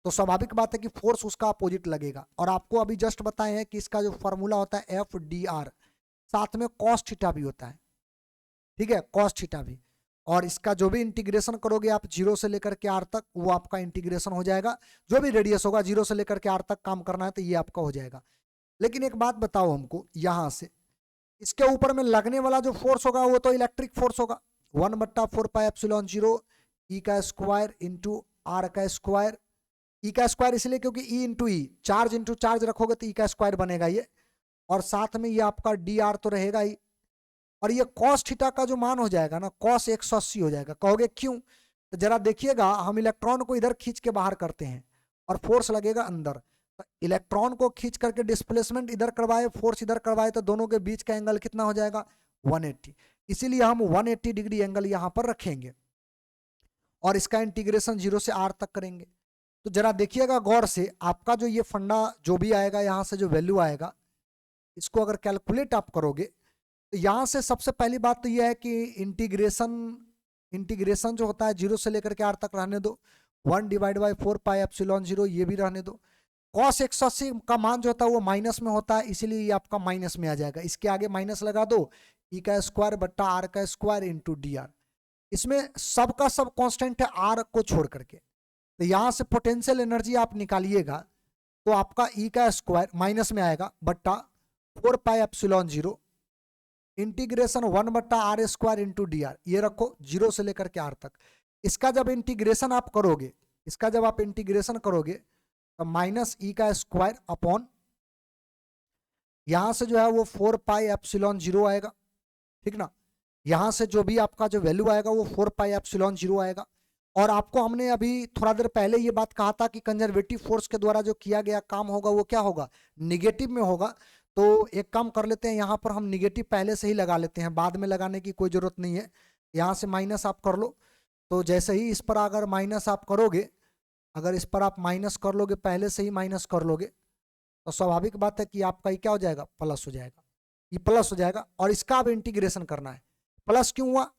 तो स्वाभाविक बात है कि फोर्स उसका अपोजिट लगेगा। और आपको अभी जस्ट बताए हैं कि इसका जो फॉर्मूला होता है एफ डी आर, साथ में कॉस थीटा भी होता है, ठीक है, कॉस थीटा भी। और इसका जो भी इंटीग्रेशन करोगे आप 0 से लेकर के आर तक, वो आपका इंटीग्रेशन हो जाएगा। जो भी रेडियस होगा 0 से लेकर के आर तक काम करना है तो ये आपका हो जाएगा। लेकिन एक बात बताओ हमको, यहां से इसके ऊपर में लगने वाला जो फोर्स होगा वो तो इलेक्ट्रिक फोर्स होगा, 1/4 पाई एप्सिलॉन 0 ई का स्क्वायर इंटू आर का स्क्वायर। ई का स्क्वायर इसलिए क्योंकि ई इंटू ई, चार्ज इंटू चार्ज रखोगे तो ई का स्क्वायर बनेगा ये, और साथ में ये आपका डी आर तो रहेगा ही। और ये कॉस थीटा का जो मान हो जाएगा ना, कॉस 180 हो जाएगा। कहोगे क्यों? तो जरा देखिएगा, हम इलेक्ट्रॉन को इधर खींच के बाहर करते हैं और फोर्स लगेगा अंदर। तो इलेक्ट्रॉन को खींच करके डिस्प्लेसमेंट इधर करवाए, फोर्स इधर करवाए, तो दोनों के बीच का एंगल कितना हो जाएगा? 180। इसीलिए हम 180 डिग्री एंगल यहां पर रखेंगे और इसका इंटीग्रेशन 0 से आर तक करेंगे। तो जरा देखिएगा गौर से, आपका जो ये फंडा जो भी आएगा, यहां से जो वैल्यू आएगा, इसको अगर कैलकुलेट आप करोगे तो यहां से सबसे पहली बात तो यह है कि इंटीग्रेशन जो होता है 0 से लेकर के आर तक रहने दो, 1/4 पाई एप्सिलॉन 0 ये भी रहने दो। कॉस 180 का मान जो होता है वो माइनस में होता है, इसीलिए ये आपका माइनस में आ जाएगा। इसके आगे माइनस लगा दो, ई का स्क्वायर बट्टा आर का स्क्वायर इंटू डी आर। इसमें सबका सब कांस्टेंट है आर को छोड़ करके। तो यहां से पोटेंशियल एनर्जी आप निकालिएगा तो आपका ई का स्क्वायर माइनस में आएगा बट्टा 4 पाई epsilon 0 integration 1/r square into D R. ये रखो 0 से लेकर के आर तक। इसका जब इंटीग्रेशन आप करोगे, तो माइनस ई का स्क्वायर अपॉन, यहां से जो है वो 4 पाई एप्सिलॉन 0 आएगा, ठीक ना। यहां से जो भी आपका जो वैल्यू आएगा वो 4 पाई एप्सिलॉन 0 आएगा। और आपको हमने अभी थोड़ा देर पहले ये बात कहा था कि कंजर्वेटिव फोर्स के द्वारा जो किया गया काम होगा वो क्या होगा? निगेटिव में होगा। तो एक काम कर लेते हैं, यहाँ पर हम निगेटिव पहले से ही लगा लेते हैं, बाद में लगाने की कोई ज़रूरत नहीं है। यहाँ से माइनस आप कर लो, तो जैसे ही इस पर अगर माइनस आप करोगे, अगर इस पर आप माइनस कर लोगे, पहले से ही माइनस कर लोगे, तो स्वाभाविक बात है कि आपका ये क्या हो जाएगा? प्लस हो जाएगा। ये प्लस हो जाएगा और इसका अब इंटीग्रेशन करना है। प्लस क्यों हुआ?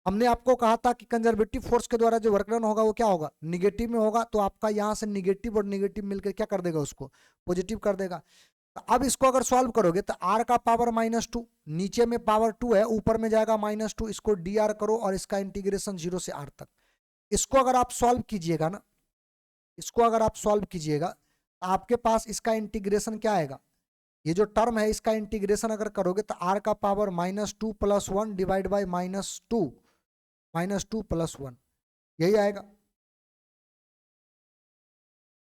हमने आपको कहा था कि कंजर्वेटिव फोर्स के द्वारा जो वर्क डन होगा वो क्या होगा? निगेटिव में होगा। तो आपका यहाँ से निगेटिव और निगेटिव मिलकर क्या कर देगा? उसको पॉजिटिव कर देगा। तो अब इसको अगर सॉल्व करोगे तो r का पावर -2, नीचे में पावर 2 है, ऊपर में जाएगा -2, इसको dr करो और इसका इंटीग्रेशन 0 से r तक। इसको अगर आप सॉल्व कीजिएगा ना, तो आपके पास इसका इंटीग्रेशन क्या आएगा? ये जो टर्म है इसका इंटीग्रेशन अगर करोगे तो r का पावर -2 + 1 डिवाइड बाई -2 + 1 यही आएगा।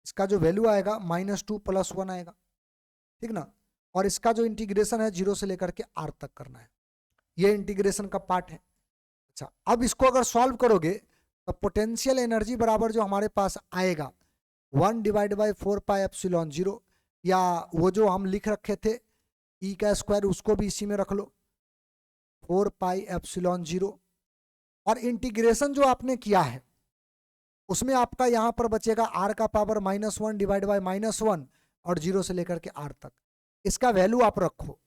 इसका जो वैल्यू आएगा -2 + 1 आएगा, ठीक ना। और इसका जो इंटीग्रेशन है 0 से लेकर के r तक करना है, ये इंटीग्रेशन का पार्ट है। अच्छा, अब इसको अगर सॉल्व करोगे तो पोटेंशियल एनर्जी बराबर जो हमारे पास आएगा 1/4 पाई एप्सिलॉन 0, या वो जो हम लिख रखे थे ई का स्क्वायर उसको भी इसी में रख लो, 4 पाई एप्सिलॉन 0। और इंटीग्रेशन जो आपने किया है उसमें आपका यहां पर बचेगा आर का पावर -1 डिवाइड बाय -1 और 0 से लेकर के आर तक। इसका वैल्यू आप रखो।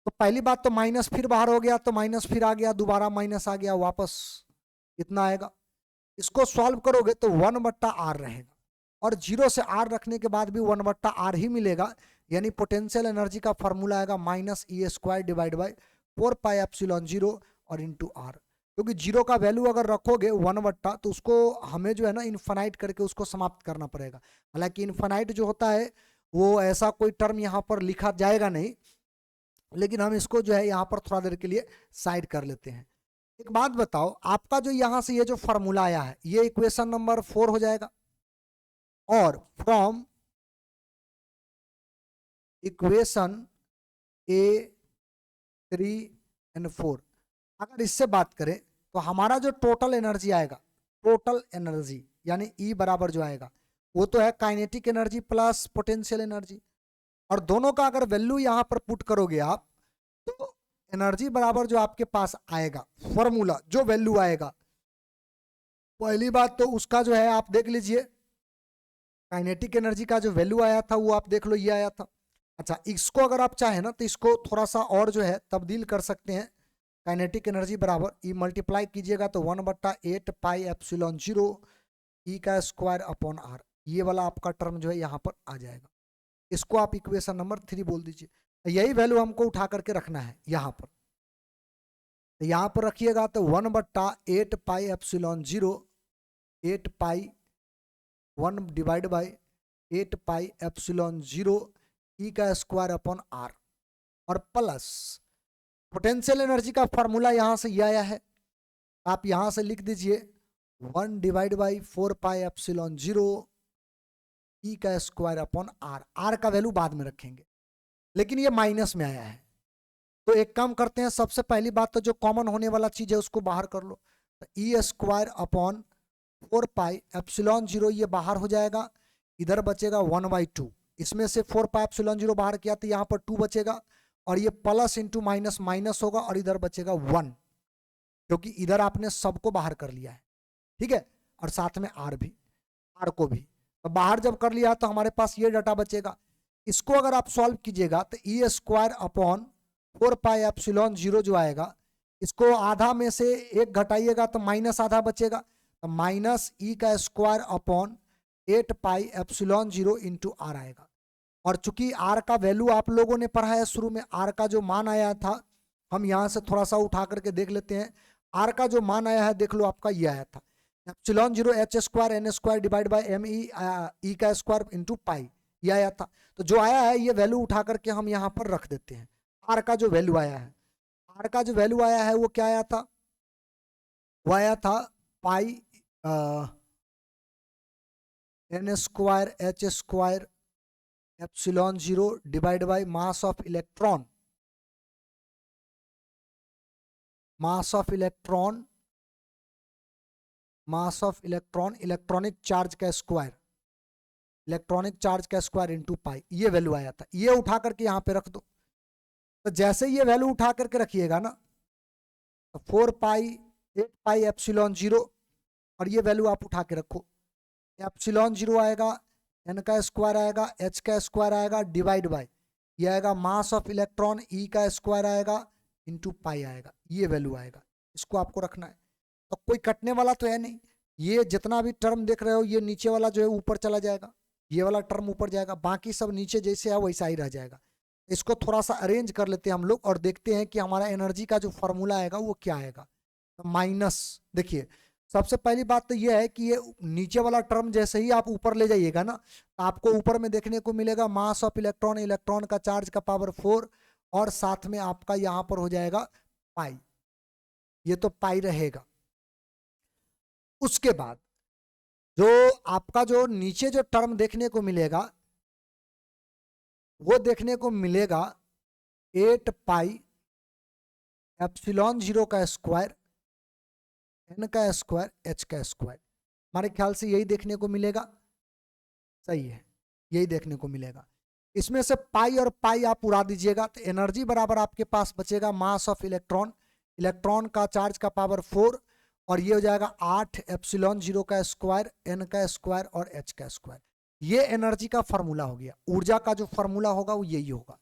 तो पहली बात तो माइनस फिर बाहर हो गया, तो माइनस फिर आ गया, दोबारा माइनस आ गया, वापस इतना आएगा। इसको सॉल्व करोगे तो 1/r रहेगा, और 0 से r रखने के बाद भी 1/r ही मिलेगा। यानी पोटेंशियल एनर्जी का फॉर्मूला आएगा -E² divide by 4 pi epsilon 0 और इंटू आर। क्योंकि 0 का वैल्यू अगर रखोगे 1/, तो उसको हमें जो है ना इन्फानाइट करके उसको समाप्त करना पड़ेगा। हालांकि इन्फानाइट जो होता है वो ऐसा कोई टर्म यहाँ पर लिखा जाएगा नहीं, लेकिन हम इसको जो है यहाँ पर थोड़ा देर के लिए साइड कर लेते हैं। एक बात बताओ, आपका जो यहाँ से ये जो फॉर्मूला आया है ये इक्वेशन नंबर 4 हो जाएगा, और फ्रॉम इक्वेशन A3 एंड 4 अगर इससे बात करें तो हमारा जो टोटल एनर्जी आएगा, टोटल एनर्जी यानी E बराबर जो आएगा वो तो है kinetic energy plus potential energy, और दोनों का अगर वैल्यू यहां पर पुट करोगे आप तो एनर्जी बराबर जो आपके पास आएगा फॉर्मूला, जो वैल्यू आएगा, पहली बात तो उसका जो है आप देख लीजिए, काइनेटिक एनर्जी का जो वैल्यू आया था वो आप देख लो, ये आया था। अच्छा, इसको अगर आप चाहें ना तो इसको थोड़ा सा और जो है तब्दील कर सकते हैं। काइनेटिक एनर्जी बराबर ई मल्टीप्लाई कीजिएगा तो 1/8 पाई एप्सिलॉन 0 ई का स्क्वायर अपॉन आर, ये वाला आपका टर्म जो है यहाँ पर आ जाएगा। इसको आप इक्वेशन नंबर 3 बोल दीजिए। यही वैल्यू हमको उठा करके रखना है यहाँ पर। तो यहाँ पर रखिएगा तो 1/8 पाई epsilon 0 8 pi 1 divide by 8 pi epsilon 0 ई का स्क्वायर अपॉन आर, और प्लस पोटेंशियल एनर्जी का फॉर्मूला यहाँ से ये आया है, आप यहाँ से लिख दीजिए 1 डिवाइड बाई 4 पाई एप्सिलॉन 0 ई का स्क्वायर अपॉन आर। आर का वैल्यू बाद में रखेंगे, लेकिन ये माइनस में आया है। तो एक काम करते हैं, सबसे पहली बात तो जो कॉमन होने वाला चीज है उसको बाहर कर लो। तो ई स्क्वायर अपॉन 4 पाई एप्सिलॉन 0 ये बाहर हो जाएगा, इधर बचेगा 1/2। इसमें से 4 पाई एप्सिलॉन 0 बाहर किया तो यहाँ पर 2 बचेगा, और ये प्लस इंटू माइनस माइनस होगा, और इधर बचेगा 1, क्योंकि इधर आपने सबको बाहर कर लिया है। ठीक है, और साथ में आर भी, आर को भी तो बाहर जब कर लिया तो हमारे पास ये डाटा बचेगा। इसको अगर आप सॉल्व कीजिएगा तो ई स्क्वायर अपॉन 4 पाई एप्सिलॉन 0 जो आएगा, इसको आधा में से एक घटाइएगा तो माइनस आधा बचेगा, तो माइनस ई का square upon 8 pi epsilon 0 into R आएगा। और चूंकि आर का वैल्यू आप लोगों ने पढ़ा है शुरू में, आर का जो मान आया था, हम यहाँ से थोड़ा सा उठा करके देख लेते हैं। आर का जो मान आया है देख लो, आपका ये आया था epsilon 0 h square n square divide by m ई का स्क्वायर इंटू पाई, ये आया था। तो जो आया है ये वैल्यू उठा करके हम यहाँ पर रख देते हैं। आर का जो वैल्यू आया है, आर का जो वैल्यू आया है वो क्या आया था, वो आया था पाई n square h square epsilon 0 divide by mass of electron, mass of electron, mass of electron, electronic charge का स्क्वायर, इलेक्ट्रॉनिक चार्ज का स्क्वायर इनटू पाई, ये वैल्यू आया था। ये उठा करके यहाँ पे रख दो। तो जैसे ये वैल्यू उठा करके रखिएगा ना, तो 4 पाई 8 पाई एप्सिलॉन 0, और ये वैल्यू आप उठा के रखो। एप्सिलॉन 0 आएगा, एन का स्क्वायर आएगा, एच का स्क्वायर आएगा, डिवाइड बाई ये आएगा मास ऑफ इलेक्ट्रॉन, ई का स्क्वायर आएगा इंटू पाई आएगा, ये वैल्यू आएगा। इसको आपको रखना है। तो कोई कटने वाला तो है नहीं, ये जितना भी टर्म देख रहे हो ये नीचे वाला जो है ऊपर चला जाएगा, ये वाला टर्म ऊपर जाएगा, बाकी सब नीचे जैसे है वैसा ही रह जाएगा। इसको थोड़ा सा अरेंज कर लेते हैं हम लोग, और देखते हैं कि हमारा एनर्जी का जो फॉर्मूला आएगा वो क्या आएगा। तो माइनस, देखिए सबसे पहली बात तो ये है कि ये नीचे वाला टर्म जैसे ही आप ऊपर ले जाइएगा ना, तो आपको ऊपर में देखने को मिलेगा मास ऑफ इलेक्ट्रॉन, इलेक्ट्रॉन का चार्ज का पावर 4, और साथ में आपका यहाँ पर हो जाएगा पाई, ये तो पाई रहेगा। उसके बाद जो आपका जो नीचे जो टर्म देखने को मिलेगा वो देखने को मिलेगा 8 पाई एप्सिलॉन 0 का स्क्वायर, n का स्क्वायर, h का स्क्वायर। हमारे ख्याल से यही देखने को मिलेगा, सही है, यही देखने को मिलेगा। इसमें से पाई और पाई आप उड़ा दीजिएगा तो एनर्जी बराबर आपके पास बचेगा मास ऑफ इलेक्ट्रॉन, इलेक्ट्रॉन का चार्ज का पावर 4, और ये हो जाएगा 8 एप्सिलॉन 0 का स्क्वायर, एन का स्क्वायर और एच का स्क्वायर। ये एनर्जी का फॉर्मूला हो गया। ऊर्जा का जो फॉर्मूला होगा वो यही होगा,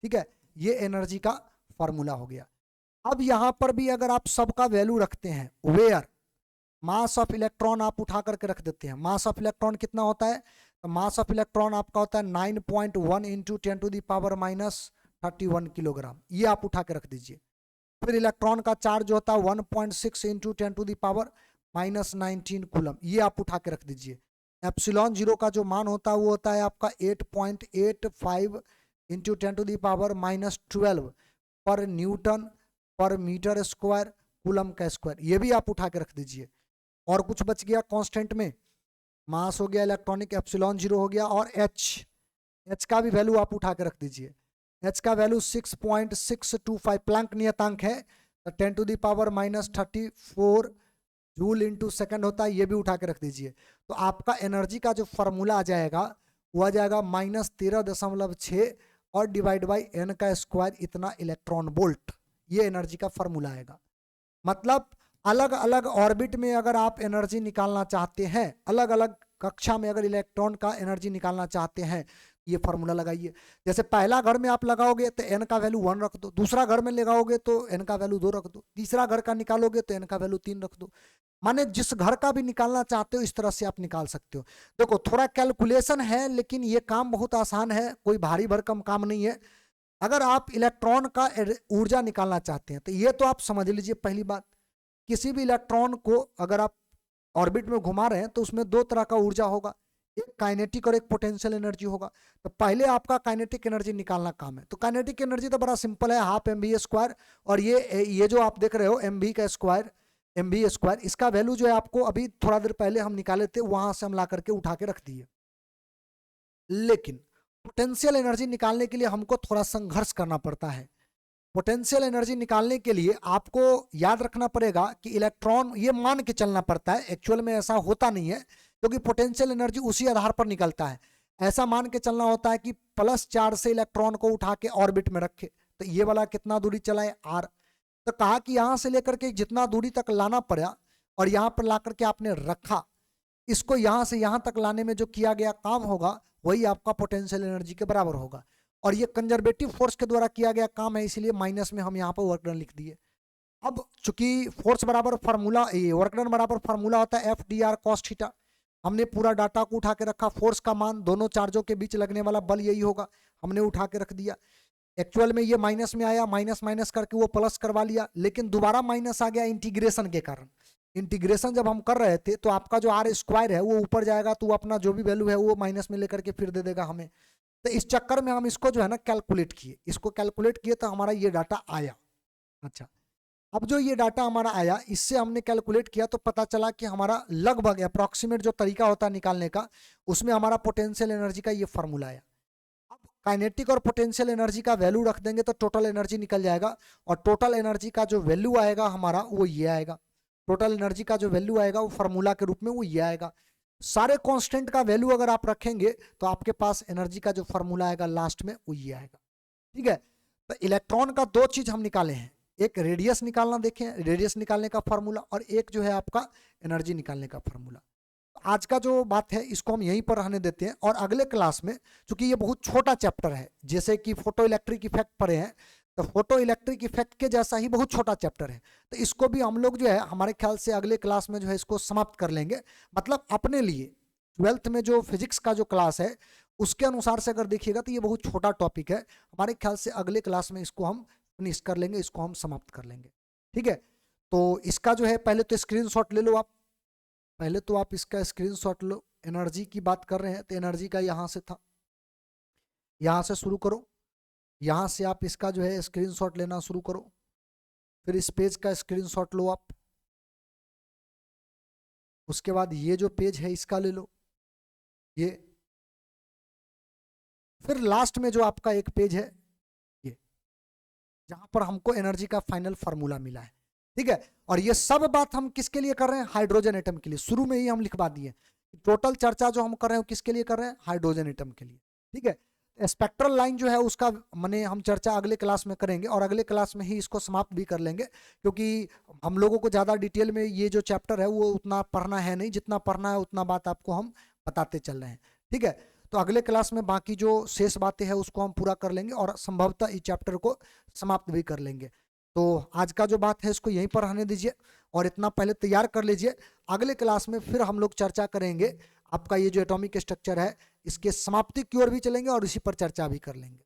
ठीक है, ये एनर्जी का फॉर्मूला हो गया। अब यहां पर भी अगर आप सबका वैल्यू रखते हैं, वेयर मास ऑफ इलेक्ट्रॉन आप उठा करके रख देते हैं, मास ऑफ इलेक्ट्रॉन कितना होता है, तो मास ऑफ इलेक्ट्रॉन आपका होता है 9.1 into 10 to the power minus 31 kilogram, ये आप उठा के रख दीजिए। फिर इलेक्ट्रॉन का चार्ज होता है 1.6 into 10 to the power minus 19 coulomb, ये आप उठा के रख दीजिए। एप्सिलॉन 0 का जो मान होता है वो होता है आपका 8.85 into 10 to the power minus 12 per newton per metre square coulomb का स्क्वायर, ये भी आप उठा के रख दीजिए। और कुछ बच गया कांस्टेंट में, मास हो गया इलेक्ट्रॉनिक, एप्सिलॉन 0 हो गया, और एच का भी वैल्यू आप उठा के रख दीजिए। एच का वैल्यू 6.625 प्लैंक नियतांक है, तो 10 to the power minus 34 joule into second होता है, ये भी उठा के रख दीजिए। तो आपका एनर्जी का जो फॉर्मूला आ जाएगा वो आ जाएगा -13.6 और डिवाइड बाई एन का स्क्वायर इतना इलेक्ट्रॉन वोल्ट, ये एनर्जी का फॉर्मूला आएगा। मतलब अलग अलग ऑर्बिट में अगर आप एनर्जी निकालना चाहते हैं, अलग अलग कक्षा में अगर इलेक्ट्रॉन का एनर्जी निकालना चाहते हैं, ये फॉर्मूला लगाइए। जैसे पहला घर में आप लगाओगे तो एन का वैल्यू 1 रख दो, दूसरा घर में लगाओगे तो एन का वैल्यू 2 रख दो, तीसरा घर का निकालोगे तो एन का वैल्यू 3 रख दो। माने जिस घर का भी निकालना चाहते हो इस तरह से आप निकाल सकते हो। देखो थोड़ा कैलकुलेशन है, लेकिन ये काम बहुत आसान है, कोई भारी भरकम काम नहीं है। अगर आप इलेक्ट्रॉन का ऊर्जा निकालना चाहते हैं तो ये तो आप समझ लीजिए, पहली बात, किसी भी इलेक्ट्रॉन को अगर आप ऑर्बिट में घुमा रहे हैं तो उसमें दो तरह का ऊर्जा होगा, एक काइनेटिक और एक पोटेंशियल एनर्जी होगा। तो पहले आपका काइनेटिक एनर्जी निकालना काम है। तो काइनेटिक एनर्जी तो बड़ा सिंपल है, हाफ एम बी स्क्वायर, और ये जो आप देख रहे हो एम बी का स्क्वायर, एम बी स्क्वायर, इसका वैल्यू जो है आपको अभी थोड़ा देर पहले हम निकाले थे, वहां से हम ला करके उठा के रख दिए। लेकिन पोटेंशियल एनर्जी निकालने के लिए हमको थोड़ा संघर्ष करना पड़ता है। पोटेंशियल एनर्जी निकालने के लिए आपको याद रखना पड़ेगा कि इलेक्ट्रॉन, ये मान के चलना पड़ता है, एक्चुअल में ऐसा होता नहीं है, क्योंकि पोटेंशियल एनर्जी उसी आधार पर निकलता है। ऐसा मान के चलना होता है कि प्लस चार्ज से इलेक्ट्रॉन को उठा के ऑर्बिट में रखे, तो ये वाला कितना दूरी चला है, r। तो कहा कि यहां से लेकर के जितना दूरी तक लाना पड़ा और यहां पर ला करके आपने रखा, इसको यहां से यहां तक लाने में जो किया गया काम होगा वही आपका पोटेंशियल एनर्जी के बराबर होगा। और ये कंजर्वेटिव फोर्स के द्वारा किया गया काम है, इसलिए माइनस में हम यहाँ पर वर्क डन लिख दिए। अब चूंकि फोर्स बराबर फार्मूला, ये वर्क डन बराबर फार्मूला होता है FDR cos थीटा, हमने पूरा डाटा को उठा के रखा, फोर्स का मान दोनों चार्जों के बीच लगने वाला बल यही होगा, हमने उठा के रख दिया। एक्चुअल में ये माइनस में आया, माइनस माइनस करके वो प्लस करवा लिया, लेकिन दोबारा माइनस आ गया इंटीग्रेशन के कारण। इंटीग्रेशन जब हम कर रहे थे तो आपका जो आर स्क्वायर है वो ऊपर जाएगा, तो वो अपना जो भी वैल्यू है वो माइनस में लेकर के फिर दे देगा हमें। तो इस चक्कर में हम इसको जो है ना कैलकुलेट किए, इसको कैलकुलेट किए तो हमारा ये डाटा आया। अच्छा, अब जो ये डाटा हमारा आया, इससे हमने कैलकुलेट किया तो पता चला कि हमारा लगभग अप्रॉक्सीमेट जो तरीका होता है निकालने का, उसमें हमारा पोटेंशियल एनर्जी का ये फॉर्मूला आया। अब काइनेटिक और पोटेंशियल एनर्जी का वैल्यू रख देंगे तो टोटल एनर्जी निकल जाएगा, और टोटल एनर्जी का जो वैल्यू आएगा हमारा वो ये आएगा। टोटल एनर्जी का जो वैल्यू आएगा वो फार्मूला के रूप में वो ये आएगा। सारे कांस्टेंट का वैल्यू अगर आप रखेंगे तो आपके पास एनर्जी का जो फार्मूला आएगा लास्ट में वो ये आएगा। ठीक है, तो इलेक्ट्रॉन का दो चीज हम निकाले हैं, एक रेडियस निकालना देखें, रेडियस निकालने का फार्मूला, और एक जो है आपका एनर्जी निकालने का फार्मूला। आज का जो बात है इसको हम यहीं पर रहने देते हैं, और अगले क्लास में, चूंकि ये बहुत छोटा चैप्टर है, जैसे कि फोटो इलेक्ट्रिक इफेक्ट पढ़े हैं, तो फोटो इलेक्ट्रिक इफेक्ट के जैसा ही बहुत छोटा चैप्टर है, तो इसको भी हम लोग जो है हमारे ख्याल से अगले क्लास में जो है इसको समाप्त कर लेंगे। मतलब अपने लिए 12th में जो फिजिक्स का जो क्लास है उसके अनुसार से अगर देखिएगा तो ये बहुत छोटा टॉपिक है, हमारे ख्याल से अगले क्लास में इसको हम फिनिश कर लेंगे, इसको हम समाप्त कर लेंगे। ठीक है, तो इसका जो है पहले तो स्क्रीनशॉट ले लो आप, पहले तो आप इसका स्क्रीनशॉट लो। एनर्जी की बात कर रहे हैं तो एनर्जी का यहाँ से था, यहाँ से शुरू करो, यहाँ से आप इसका जो है स्क्रीनशॉट लेना शुरू करो, फिर इस पेज का स्क्रीनशॉट लो आप, उसके बाद ये जो पेज है इसका ले लो, ये, फिर लास्ट में जो आपका एक पेज है ये, जहां पर हमको एनर्जी का फाइनल फार्मूला मिला है। ठीक है, और ये सब बात हम किसके लिए कर रहे हैं, हाइड्रोजन एटम के लिए। शुरू में ही हम लिखवा दिए, टोटल चर्चा जो हम कर रहे हैं किसके लिए कर रहे हैं, हाइड्रोजन एटम के लिए। ठीक है, स्पेक्ट्रल लाइन जो है उसका माने हम चर्चा अगले क्लास में करेंगे, और अगले क्लास में ही इसको समाप्त भी कर लेंगे, क्योंकि हम लोगों को ज़्यादा डिटेल में ये जो चैप्टर है वो उतना पढ़ना है नहीं, जितना पढ़ना है उतना बात आपको हम बताते चल रहे हैं। ठीक है, तो अगले क्लास में बाकी जो शेष बातें हैं उसको हम पूरा कर लेंगे और संभवतः इस चैप्टर को समाप्त भी कर लेंगे। तो आज का जो बात है इसको यहीं पर रहने दीजिए और इतना पहले तैयार कर लीजिए। अगले क्लास में फिर हम लोग चर्चा करेंगे आपका ये जो एटॉमिक स्ट्रक्चर है इसके समाप्ति की ओर भी चलेंगे और इसी पर चर्चा भी कर लेंगे।